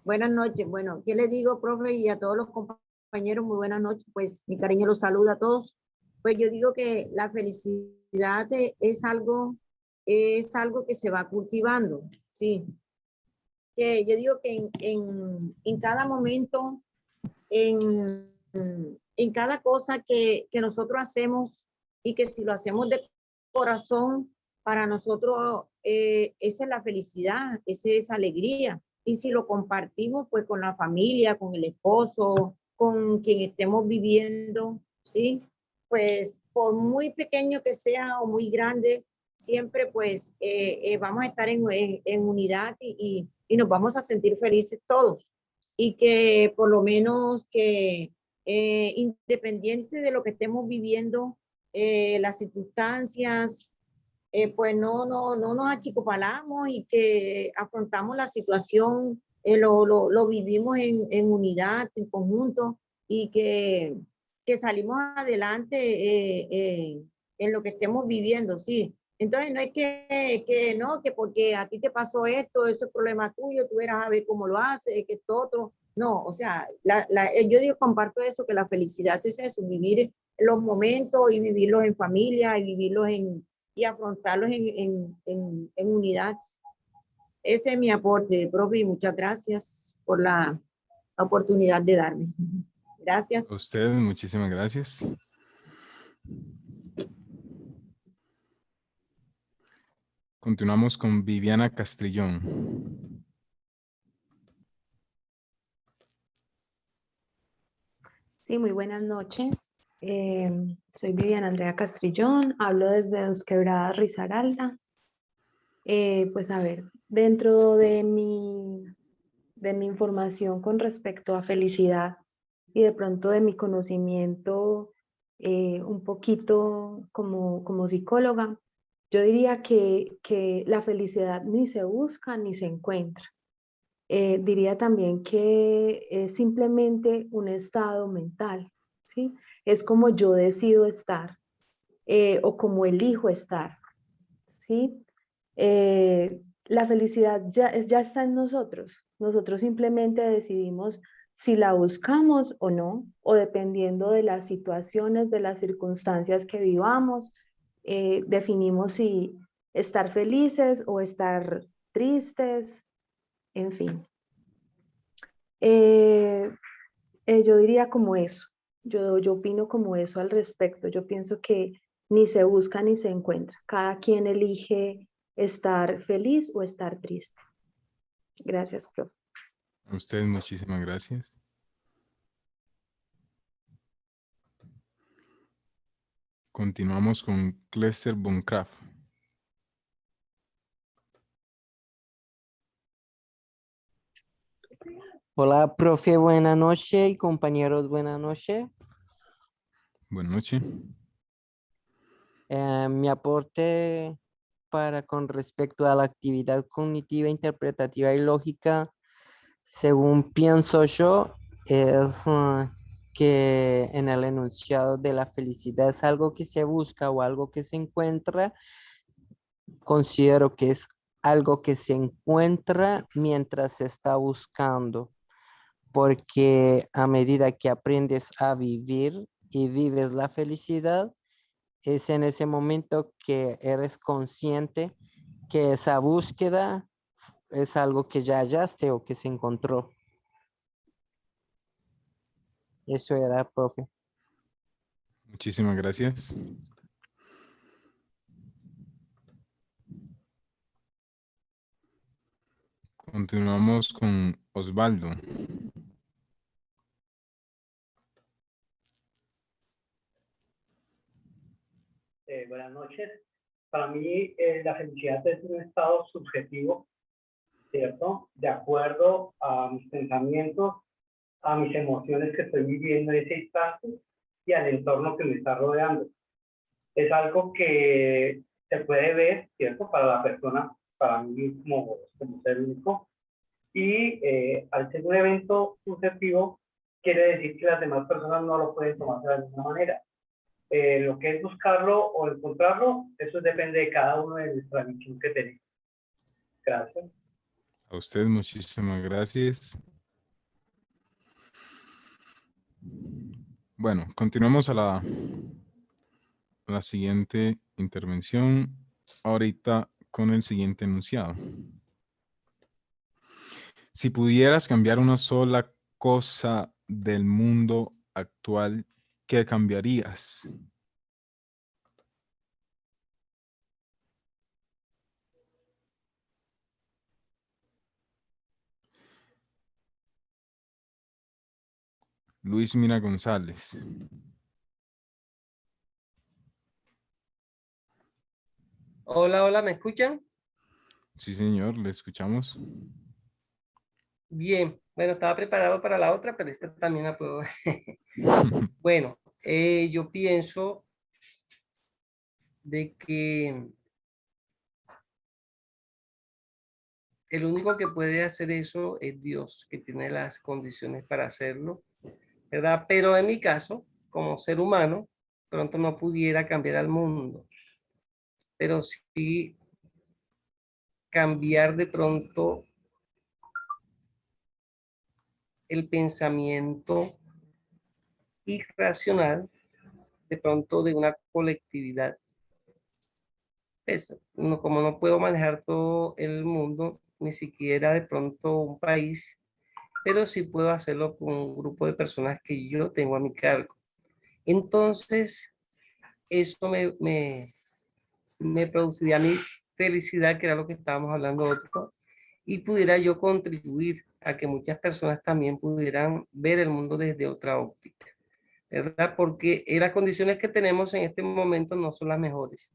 Buenas noches. Bueno, ¿qué le digo, profe? Y a todos los compañeros, muy buenas noches. Pues mi cariño los saluda a todos. Pues yo digo que la felicidad es algo que se va cultivando, sí. Que yo digo que en cada momento, en cada cosa que nosotros hacemos, y que si lo hacemos de corazón, para nosotros esa es la felicidad, esa es alegría. Y si lo compartimos pues con la familia, con el esposo, con quien estemos viviendo, ¿sí? Pues por muy pequeño que sea o muy grande, siempre pues vamos a estar en unidad y nos vamos a sentir felices todos. Y que por lo menos que independiente de lo que estemos viviendo, las circunstancias, pues no nos achicopalamos y que afrontamos la situación, lo vivimos en unidad, en conjunto y que salimos adelante en lo que estemos viviendo, sí. Entonces no es que porque a ti te pasó esto, eso es problema tuyo, tú verás a ver cómo lo haces, que esto otro. No, o sea, yo digo, comparto eso, que la felicidad es eso, vivir los momentos y vivirlos en familia y vivirlos y afrontarlos en unidad. Ese es mi aporte, profe, y muchas gracias por la oportunidad de darme. Gracias. A usted, muchísimas gracias. Continuamos con Viviana Castrillón. Sí, muy buenas noches. Soy Viviana Andrea Castrillón, hablo desde Dos Quebradas, Risaralda. Pues a ver, dentro de mi información con respecto a felicidad y de pronto de mi conocimiento un poquito como psicóloga, yo diría que la felicidad ni se busca ni se encuentra. Diría también que es simplemente un estado mental, ¿sí? Es como yo decido estar o como elijo estar, ¿sí? La felicidad ya está en nosotros. Nosotros simplemente decidimos si la buscamos o no, o dependiendo de las situaciones, de las circunstancias que vivamos, definimos si estar felices o estar tristes, en fin. Yo diría como eso, yo opino como eso al respecto. Yo pienso que ni se busca ni se encuentra. Cada quien elige estar feliz o estar triste. Gracias, profe. A usted, muchísimas gracias. Continuamos con Clester Bonkraft. Hola, profe, buena noche y compañeros, buena noche. Buenas noches. Mi aporte con respecto a la actividad cognitiva, interpretativa y lógica, según pienso yo, es que en el enunciado de la felicidad es algo que se busca o algo que se encuentra. Considero que es algo que se encuentra mientras se está buscando, porque a medida que aprendes a vivir y vives la felicidad, es en ese momento que eres consciente que esa búsqueda es algo que ya hallaste o que se encontró. Eso era, profe. Muchísimas gracias. Continuamos con Osvaldo. Buenas noches. Para mí la felicidad es un estado subjetivo, ¿cierto? De acuerdo a mis pensamientos, a mis emociones que estoy viviendo en ese instante y al entorno que me está rodeando. Es algo que se puede ver, ¿cierto? Para la persona, para mí como ser único. Y al ser un evento subjetivo, quiere decir que las demás personas no lo pueden tomar de la misma manera. Lo que es buscarlo o encontrarlo, eso depende de cada uno de nuestra misión que tenemos. Gracias. A usted, muchísimas gracias. Bueno, continuamos a la siguiente intervención, ahorita con el siguiente enunciado. Si pudieras cambiar una sola cosa del mundo actual, ¿qué cambiarías? Luis Mina González. Hola, hola, ¿me escuchan? Sí, señor, le escuchamos. Bien, bueno, estaba preparado para la otra, pero esta también la puedo. Bueno, yo pienso de que el único que puede hacer eso es Dios, que tiene las condiciones para hacerlo, ¿verdad? Pero en mi caso, como ser humano, pronto no pudiera cambiar al mundo, pero sí cambiar de pronto el pensamiento irracional, de pronto de una colectividad. Como no puedo manejar todo el mundo, ni siquiera de pronto un país, pero sí puedo hacerlo con un grupo de personas que yo tengo a mi cargo. Entonces, eso me produciría mi felicidad, que era lo que estábamos hablando otro, y pudiera yo contribuir a que muchas personas también pudieran ver el mundo desde otra óptica, ¿verdad? Porque las condiciones que tenemos en este momento no son las mejores.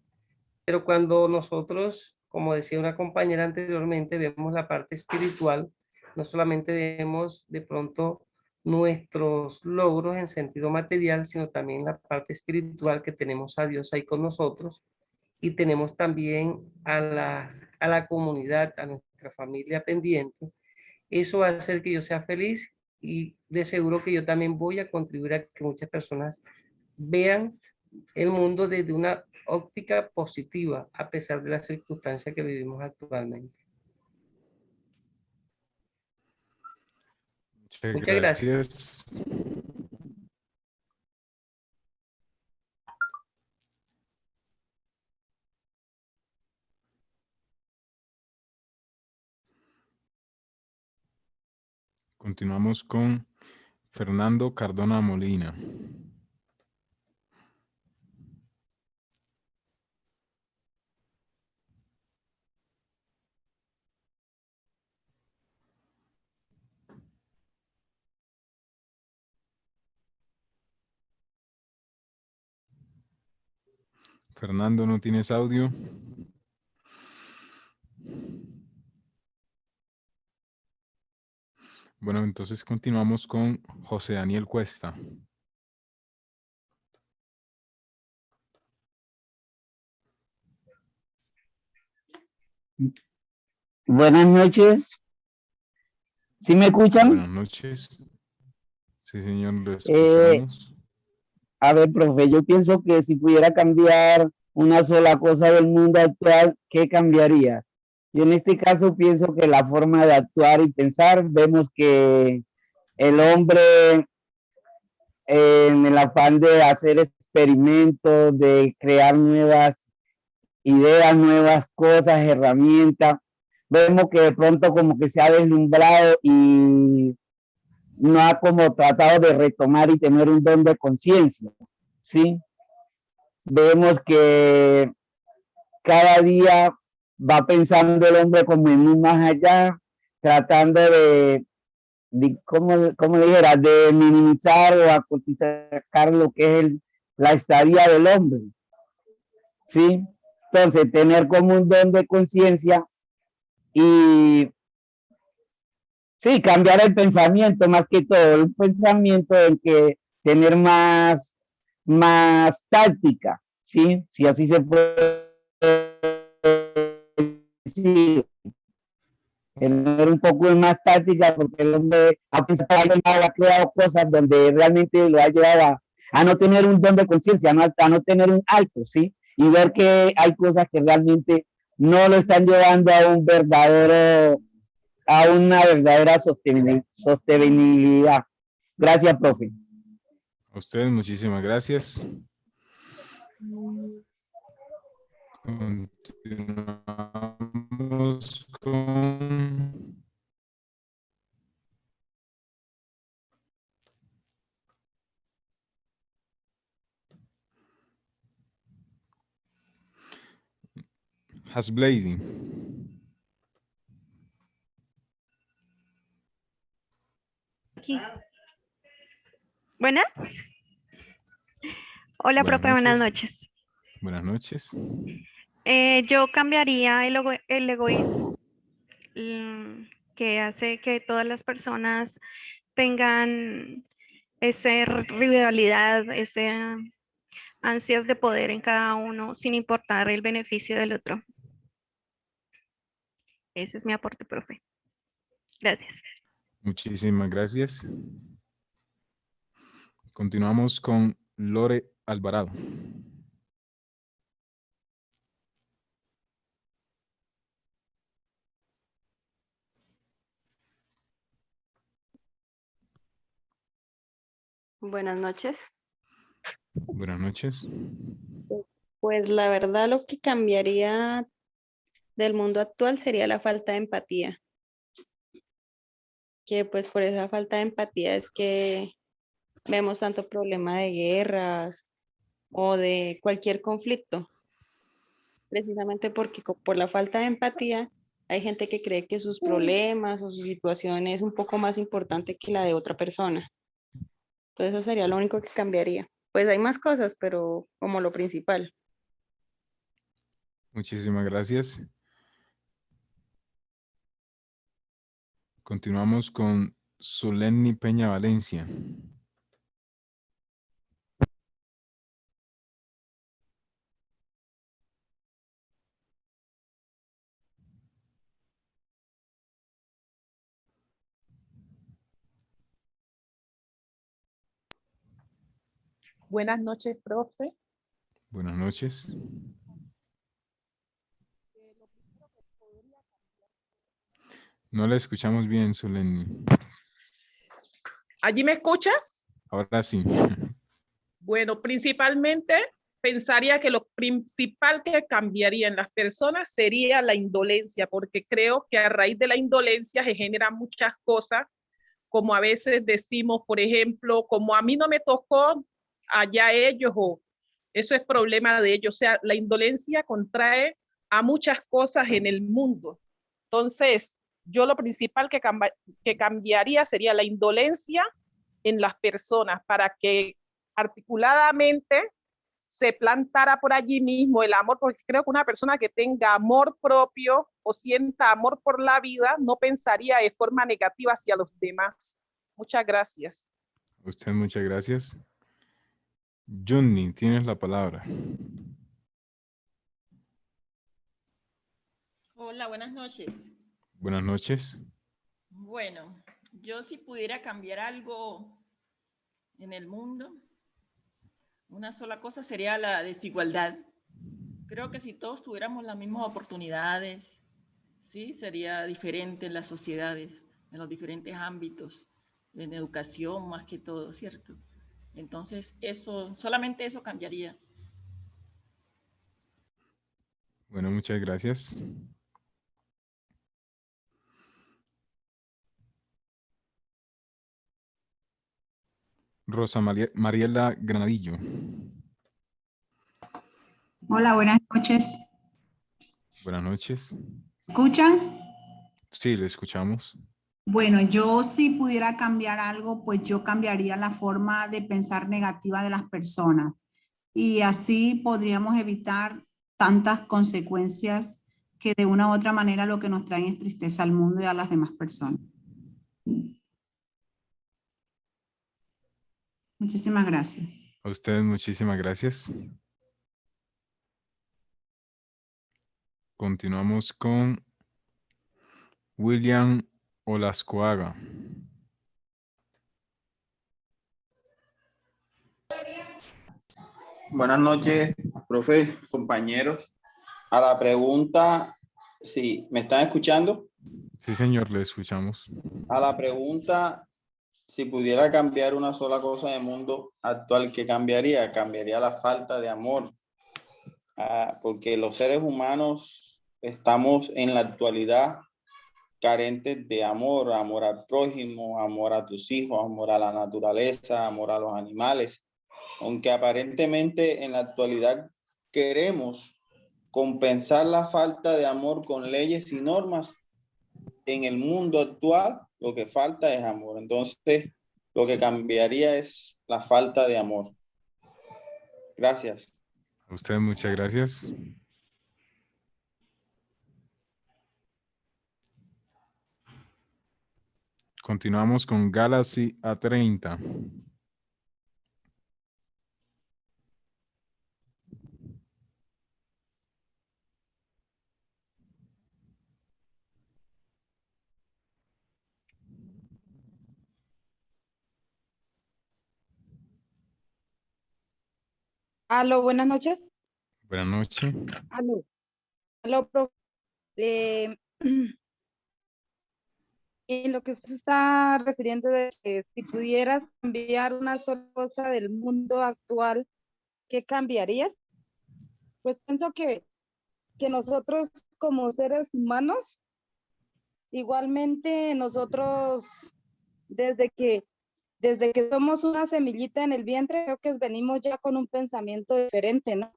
Pero cuando nosotros, como decía una compañera anteriormente, vemos la parte espiritual, no solamente vemos de pronto nuestros logros en sentido material, sino también la parte espiritual, que tenemos a Dios ahí con nosotros, y tenemos también a la comunidad, a nuestra familia pendiente. Eso va a hacer que yo sea feliz, y de seguro que yo también voy a contribuir a que muchas personas vean el mundo desde una óptica positiva, a pesar de las circunstancias que vivimos actualmente. Muchas gracias. Continuamos con Fernando Cardona Molina. Fernando, ¿no tienes audio? Bueno, entonces continuamos con José Daniel Cuesta. Buenas noches. ¿Sí me escuchan? Buenas noches. Sí, señor, lo escuchamos. A ver, profe, yo pienso que si pudiera cambiar una sola cosa del mundo actual, ¿qué cambiaría? Yo en este caso pienso que la forma de actuar y pensar, vemos que el hombre en el afán de hacer experimentos, de crear nuevas ideas, nuevas cosas, herramientas, vemos que de pronto como que se ha deslumbrado y no ha como tratado de retomar y tener un don de conciencia, ¿sí? Vemos que cada día va pensando el hombre como en un más allá, tratando de como dijera, de minimizar o acotizar lo que es la estadía del hombre, ¿sí? Entonces, tener como un don de conciencia y sí, cambiar el pensamiento más que todo, el pensamiento en que tener más táctica, ¿sí? Si así se puede decir, tener un poco de más táctica, porque el hombre ha creado cosas donde realmente lo ha llevado a no tener un don de conciencia, a no tener un alto, ¿sí? Y ver que hay cosas que realmente no lo están llevando a un verdadero, a una verdadera sostenibilidad. Gracias, profe. A ustedes, muchísimas gracias. Continuamos con Hasblady. Aquí. Buena. Hola, Buenas profe, buenas noches. noches. Buenas noches. Yo cambiaría el egoísmo, que hace que todas las personas tengan esa rivalidad, ese ansias de poder en cada uno, sin importar el beneficio del otro. Ese es mi aporte, profe. Gracias. Muchísimas gracias. Continuamos con Lore Alvarado. Buenas noches. Buenas noches. Pues la verdad lo que cambiaría del mundo actual sería la falta de empatía. Que pues por esa falta de empatía es que vemos tanto problema de guerras o de cualquier conflicto. Precisamente porque por la falta de empatía hay gente que cree que sus problemas o su situación es un poco más importante que la de otra persona. Entonces eso sería lo único que cambiaría. Pues hay más cosas, pero como lo principal. Muchísimas gracias. Continuamos con Zulenny Peña Valencia. Buenas noches, profe. Buenas noches. No la escuchamos bien, Zulenny. ¿Allí me escucha? Ahora sí. Bueno, principalmente pensaría que lo principal que cambiaría en las personas sería la indolencia, porque creo que a raíz de la indolencia se generan muchas cosas, como a veces decimos, por ejemplo, como a mí no me tocó, allá ellos, o eso es problema de ellos. O sea, la indolencia contrae a muchas cosas en el mundo. Entonces, yo lo principal que cambiaría sería la indolencia en las personas para que articuladamente se plantara por allí mismo el amor, porque creo que una persona que tenga amor propio o sienta amor por la vida no pensaría de forma negativa hacia los demás. Muchas gracias. A usted muchas gracias. Junni, tienes la palabra. Hola, buenas noches. Buenas noches. Bueno, yo si pudiera cambiar algo en el mundo, una sola cosa sería la desigualdad. Creo que si todos tuviéramos las mismas oportunidades, sí, sería diferente en las sociedades, en los diferentes ámbitos, en educación más que todo, ¿cierto? Entonces, eso, solamente eso cambiaría. Bueno, muchas gracias. Rosa Mariela Granadillo. Hola, buenas noches. Buenas noches. ¿Escuchan? Sí, le escuchamos. Bueno, yo si pudiera cambiar algo, pues yo cambiaría la forma de pensar negativa de las personas y así podríamos evitar tantas consecuencias que de una u otra manera lo que nos traen es tristeza al mundo y a las demás personas. Muchísimas gracias. A ustedes muchísimas gracias. Continuamos con William Olascoaga. Buenas noches, profe, compañeros. A la pregunta, sí, ¿me están escuchando? Sí, señor, le escuchamos. A la pregunta, si pudiera cambiar una sola cosa del mundo actual, ¿qué cambiaría? Cambiaría la falta de amor. Porque los seres humanos estamos en la actualidad carentes de amor, amor al prójimo, amor a tus hijos, amor a la naturaleza, amor a los animales. Aunque aparentemente en la actualidad queremos compensar la falta de amor con leyes y normas, en el mundo actual lo que falta es amor. Entonces, lo que cambiaría es la falta de amor. Gracias. A usted muchas gracias. Continuamos con Galaxy A30. Aló, buenas noches. Buenas noches. Aló. Aló, profe. En lo que usted está refiriendo de que si pudieras cambiar una sola cosa del mundo actual, ¿qué cambiarías? Pues pienso que nosotros como seres humanos, igualmente nosotros desde que somos una semillita en el vientre, creo que venimos ya con un pensamiento diferente, ¿no?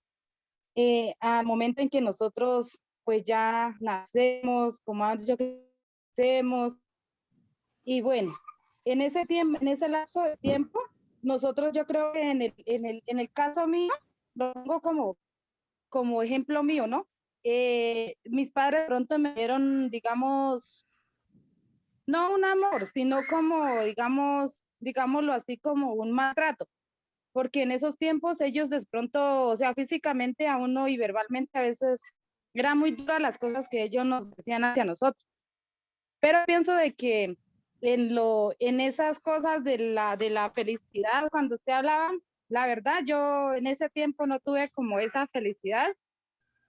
Al momento en que nosotros pues ya nacemos, como han dicho que nacemos, y bueno, en ese tiempo, en ese lapso de tiempo, nosotros yo creo que en el caso mío, lo pongo como ejemplo mío, ¿no? Mis padres de pronto me dieron, digamos, no un amor, sino como, digámoslo así, como un maltrato, porque en esos tiempos ellos de pronto, o sea, físicamente a uno y verbalmente a veces eran muy duras las cosas que ellos nos decían hacia nosotros. Pero pienso de que en esas cosas de la felicidad, cuando usted hablaba, la verdad, yo en ese tiempo no tuve como esa felicidad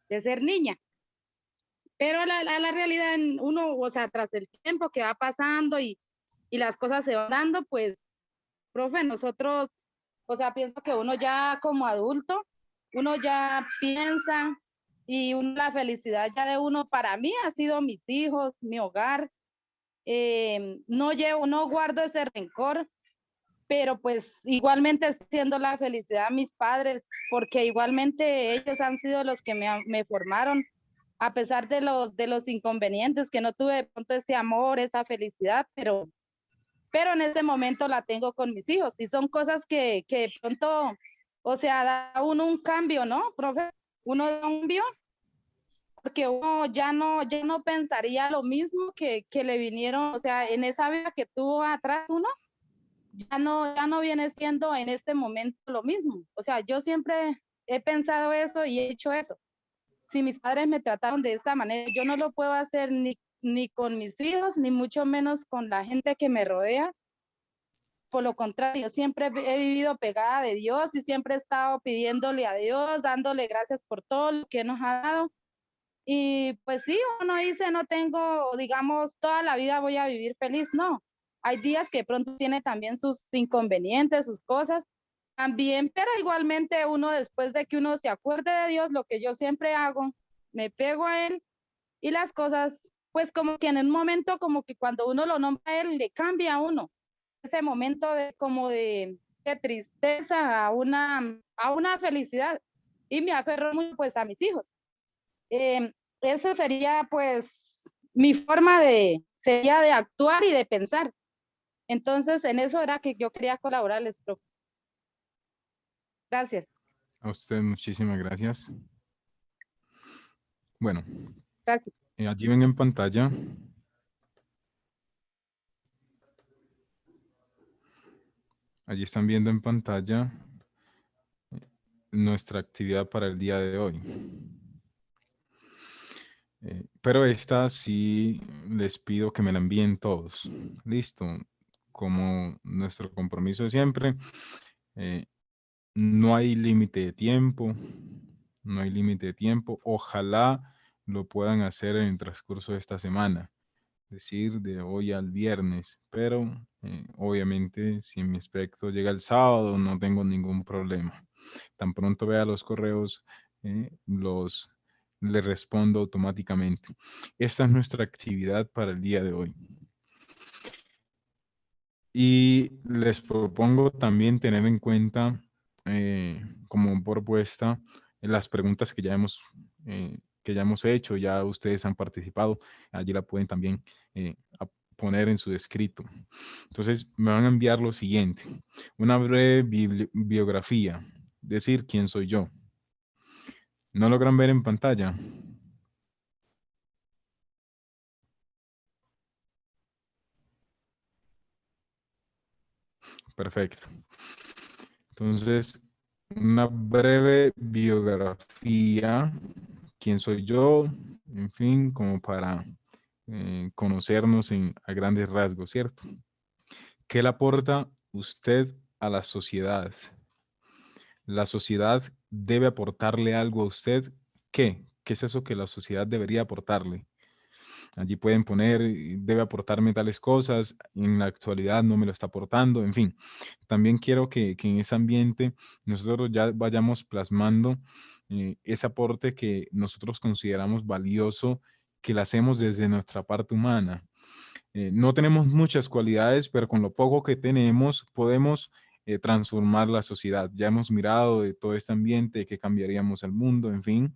de ser niña. Pero la realidad, uno, o sea, tras el tiempo que va pasando y las cosas se van dando, pues, profe, nosotros, o sea, pienso que uno ya como adulto, uno ya piensa y la felicidad ya de uno, para mí, ha sido mis hijos, mi hogar. No guardo ese rencor, pero pues igualmente siendo la felicidad de mis padres, porque igualmente ellos han sido los que me formaron, a pesar de los inconvenientes, que no tuve de pronto ese amor, esa felicidad, pero en ese momento la tengo con mis hijos, y son cosas que de pronto, o sea, da uno un cambio, ¿no, profe? Uno da un cambio, porque uno ya no pensaría lo mismo que le vinieron, o sea, en esa vida que tuvo atrás uno, ya no viene siendo en este momento lo mismo. O sea, yo siempre he pensado eso y he hecho eso. Si mis padres me trataron de esta manera, yo no lo puedo hacer ni con mis hijos, ni mucho menos con la gente que me rodea. Por lo contrario, siempre he vivido pegada de Dios y siempre he estado pidiéndole a Dios, dándole gracias por todo lo que nos ha dado. Y pues sí, uno dice, no tengo, digamos, toda la vida voy a vivir feliz, no. Hay días que pronto tiene también sus inconvenientes, sus cosas, también, pero igualmente uno después de que uno se acuerde de Dios, lo que yo siempre hago, me pego a Él y las cosas, pues como que en un momento, como que cuando uno lo nombra a Él, le cambia a uno. Ese momento de tristeza a una felicidad. Y me aferro mucho pues a mis hijos. Esa sería pues mi forma sería de actuar y de pensar. Entonces en eso era que yo quería colaborarles, profe. Gracias. A usted muchísimas gracias. Bueno, gracias. Allí ven en pantalla allí están viendo en pantalla nuestra actividad para el día de hoy. Pero esta sí les pido que me la envíen todos. Listo. Como nuestro compromiso de siempre, no hay límite de tiempo. No hay límite de tiempo. Ojalá lo puedan hacer en el transcurso de esta semana. Es decir, de hoy al viernes. Pero obviamente si mi aspecto llega el sábado, no tengo ningún problema. Tan pronto vea los correos, le respondo automáticamente. Esta es nuestra actividad para el día de hoy. Y les propongo también tener en cuenta como propuesta las preguntas que ya hemos hecho, ya ustedes han participado, allí la pueden también poner en su escrito. Entonces me van a enviar lo siguiente: una breve biografía, decir quién soy yo. ¿No logran ver en pantalla? Perfecto. Entonces, una breve biografía, quién soy yo, en fin, como para conocernos a grandes rasgos, ¿cierto? ¿Qué le aporta usted a la sociedad? La sociedad debe aportarle algo a usted. ¿Qué? ¿Qué es eso que la sociedad debería aportarle? Allí pueden poner, debe aportarme tales cosas, en la actualidad no me lo está aportando, en fin. También quiero que en ese ambiente nosotros ya vayamos plasmando ese aporte que nosotros consideramos valioso, que lo hacemos desde nuestra parte humana. No tenemos muchas cualidades, pero con lo poco que tenemos podemos transformar la sociedad. Ya hemos mirado de todo este ambiente, que cambiaríamos el mundo, en fin.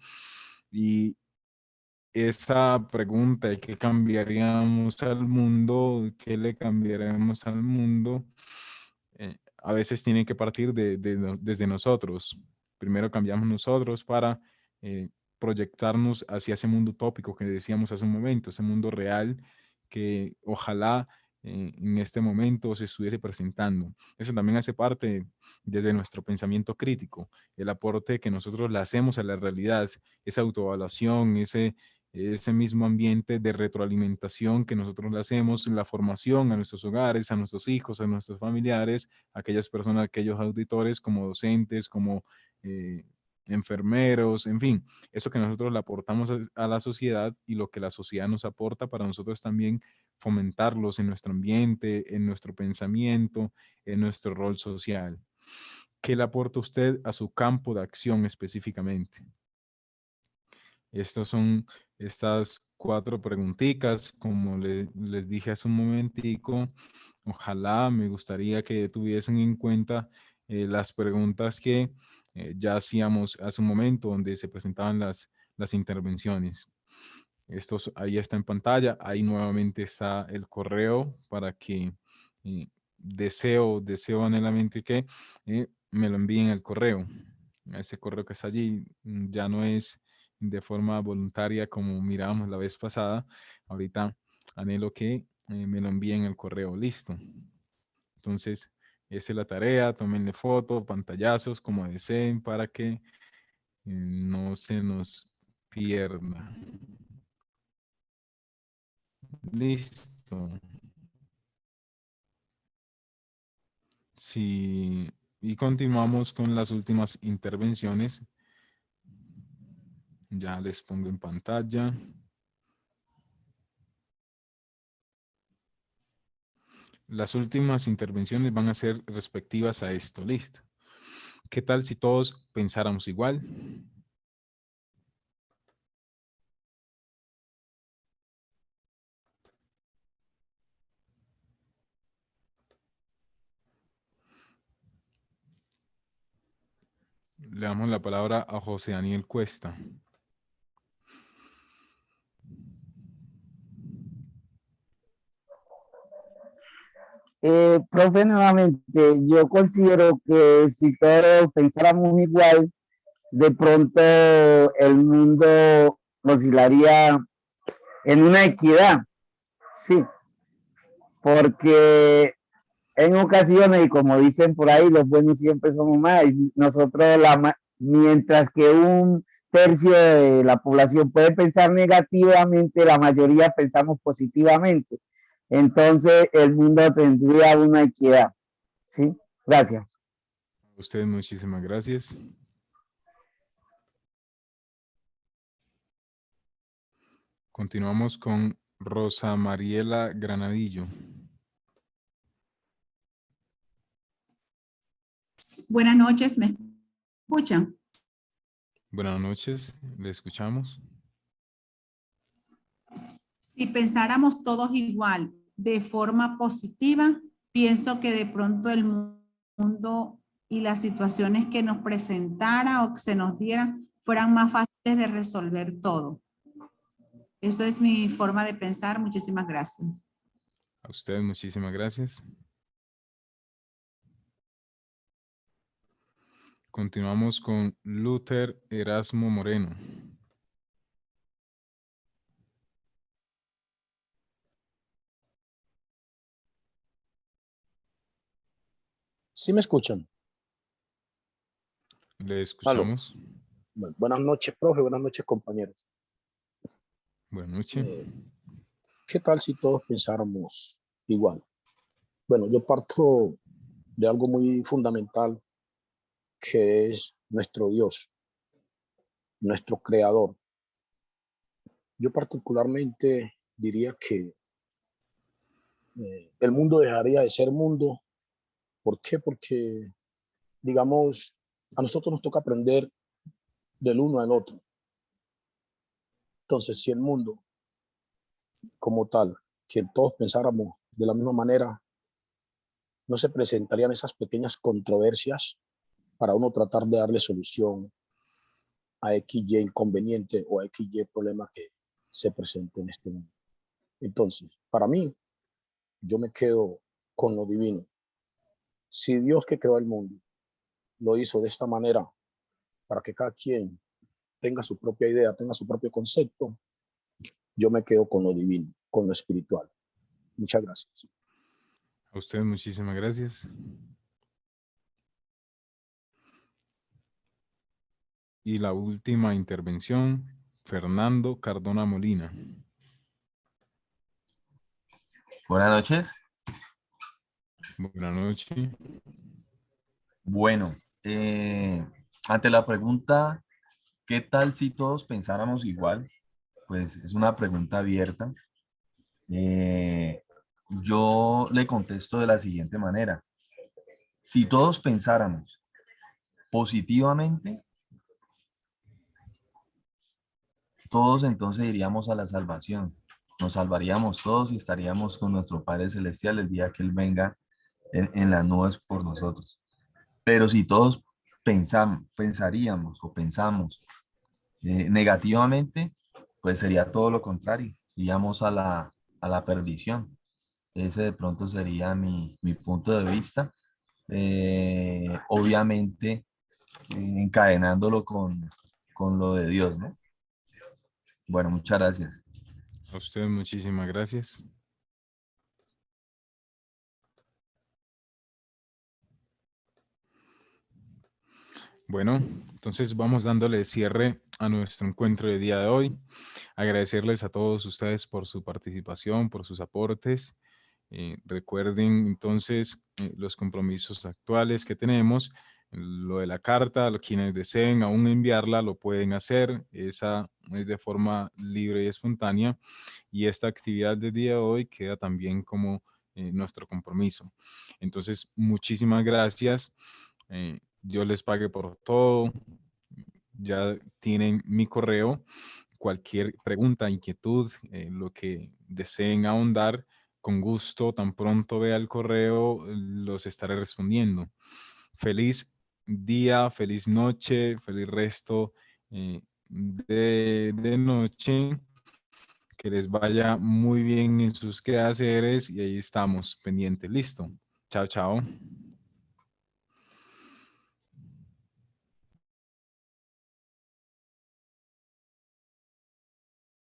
Y esa pregunta de qué cambiaríamos al mundo, qué le cambiaríamos al mundo, a veces tiene que partir desde nosotros. Primero cambiamos nosotros para proyectarnos hacia ese mundo utópico que decíamos hace un momento, ese mundo real que ojalá en este momento se estuviese presentando. Eso también hace parte desde nuestro pensamiento crítico, el aporte que nosotros le hacemos a la realidad, esa autoevaluación, ese mismo ambiente de retroalimentación que nosotros le hacemos, la formación a nuestros hogares, a nuestros hijos, a nuestros familiares, a aquellas personas, a aquellos auditores como docentes, como enfermeros, en fin, eso que nosotros le aportamos a la sociedad y lo que la sociedad nos aporta para nosotros también fomentarlos en nuestro ambiente, en nuestro pensamiento, en nuestro rol social. ¿Qué le aporta usted a su campo de acción específicamente? Estas son estas 4 preguntitas, como les dije hace un momentico. Ojalá me gustaría que tuviesen en cuenta las preguntas que ya hacíamos hace un momento, donde se presentaban las intervenciones. Esto ahí está en pantalla. Ahí nuevamente está el correo para que deseo anhelamente que me lo envíen al correo. Ese correo que está allí ya no es de forma voluntaria como mirábamos la vez pasada. Ahorita anhelo que me lo envíen al correo. Listo. Entonces, esa es la tarea. Tómenle foto, pantallazos, como deseen, para que no se nos pierda. Listo. Sí, y continuamos con las últimas intervenciones. Ya les pongo en pantalla. Las últimas intervenciones van a ser respectivas a esto. Listo. ¿Qué tal si todos pensáramos igual? Le damos la palabra a José Daniel Cuesta. Profe, nuevamente, yo considero que si todos pensáramos igual, de pronto el mundo oscilaría en una equidad, sí, porque en ocasiones, y como dicen por ahí, los buenos siempre somos más, y nosotros, mientras que un tercio de la población puede pensar negativamente, la mayoría pensamos positivamente. Entonces, el mundo tendría una equidad. ¿Sí? Gracias. A usted muchísimas gracias. Continuamos con Rosa Mariela Granadillo. Buenas noches, ¿me escuchan? Buenas noches, le escuchamos. Si pensáramos todos igual, de forma positiva, pienso que de pronto el mundo y las situaciones que nos presentara o que se nos dieran fueran más fáciles de resolver todo. Eso es mi forma de pensar. Muchísimas gracias. A usted muchísimas gracias. Continuamos con Luther Erasmo Moreno. ¿Sí me escuchan? Le escuchamos. Bueno, buenas noches, profe. Buenas noches, compañeros. Buenas noches. ¿Qué tal si todos pensáramos igual? Bueno, yo parto de algo muy fundamental, que es nuestro Dios, nuestro Creador. Yo particularmente diría que el mundo dejaría de ser mundo. ¿Por qué? Porque, digamos, a nosotros nos toca aprender del uno al otro. Entonces, si el mundo como tal, que todos pensáramos de la misma manera, no se presentarían esas pequeñas controversias para uno tratar de darle solución a XY inconveniente o a XY problema que se presente en este mundo. Entonces, para mí, yo me quedo con lo divino. Si Dios que creó el mundo lo hizo de esta manera para que cada quien tenga su propia idea, tenga su propio concepto, yo me quedo con lo divino, con lo espiritual. Muchas gracias. A usted muchísimas gracias. Y la última intervención, Fernando Cardona Molina. Buenas noches. Buenas noches. Bueno, ante la pregunta, ¿qué tal si todos pensáramos igual? Pues es una pregunta abierta. Yo le contesto de la siguiente manera. Si todos pensáramos positivamente, todos entonces iríamos a la salvación. Nos salvaríamos todos y estaríamos con nuestro Padre Celestial el día que Él venga en las nubes por nosotros. Pero si todos pensaríamos o pensamos negativamente, pues sería todo lo contrario. Iríamos a la perdición. Ese de pronto sería mi punto de vista. Obviamente, encadenándolo con lo de Dios, ¿no? Bueno, muchas gracias. A usted muchísimas gracias. Bueno, entonces vamos dándole cierre a nuestro encuentro de día de hoy. Agradecerles a todos ustedes por su participación, por sus aportes. Recuerden entonces los compromisos actuales que tenemos. Lo de la carta, quienes deseen aún enviarla lo pueden hacer. Esa es de forma libre y espontánea. Y esta actividad del día de hoy queda también como nuestro compromiso. Entonces, muchísimas gracias. Yo les pague por todo. Ya tienen mi correo. Cualquier pregunta, inquietud, lo que deseen ahondar, con gusto, tan pronto vea el correo, los estaré respondiendo. Feliz día, feliz noche, feliz resto de noche. Que les vaya muy bien en sus quehaceres y ahí estamos pendientes. Listo. Chao, chao.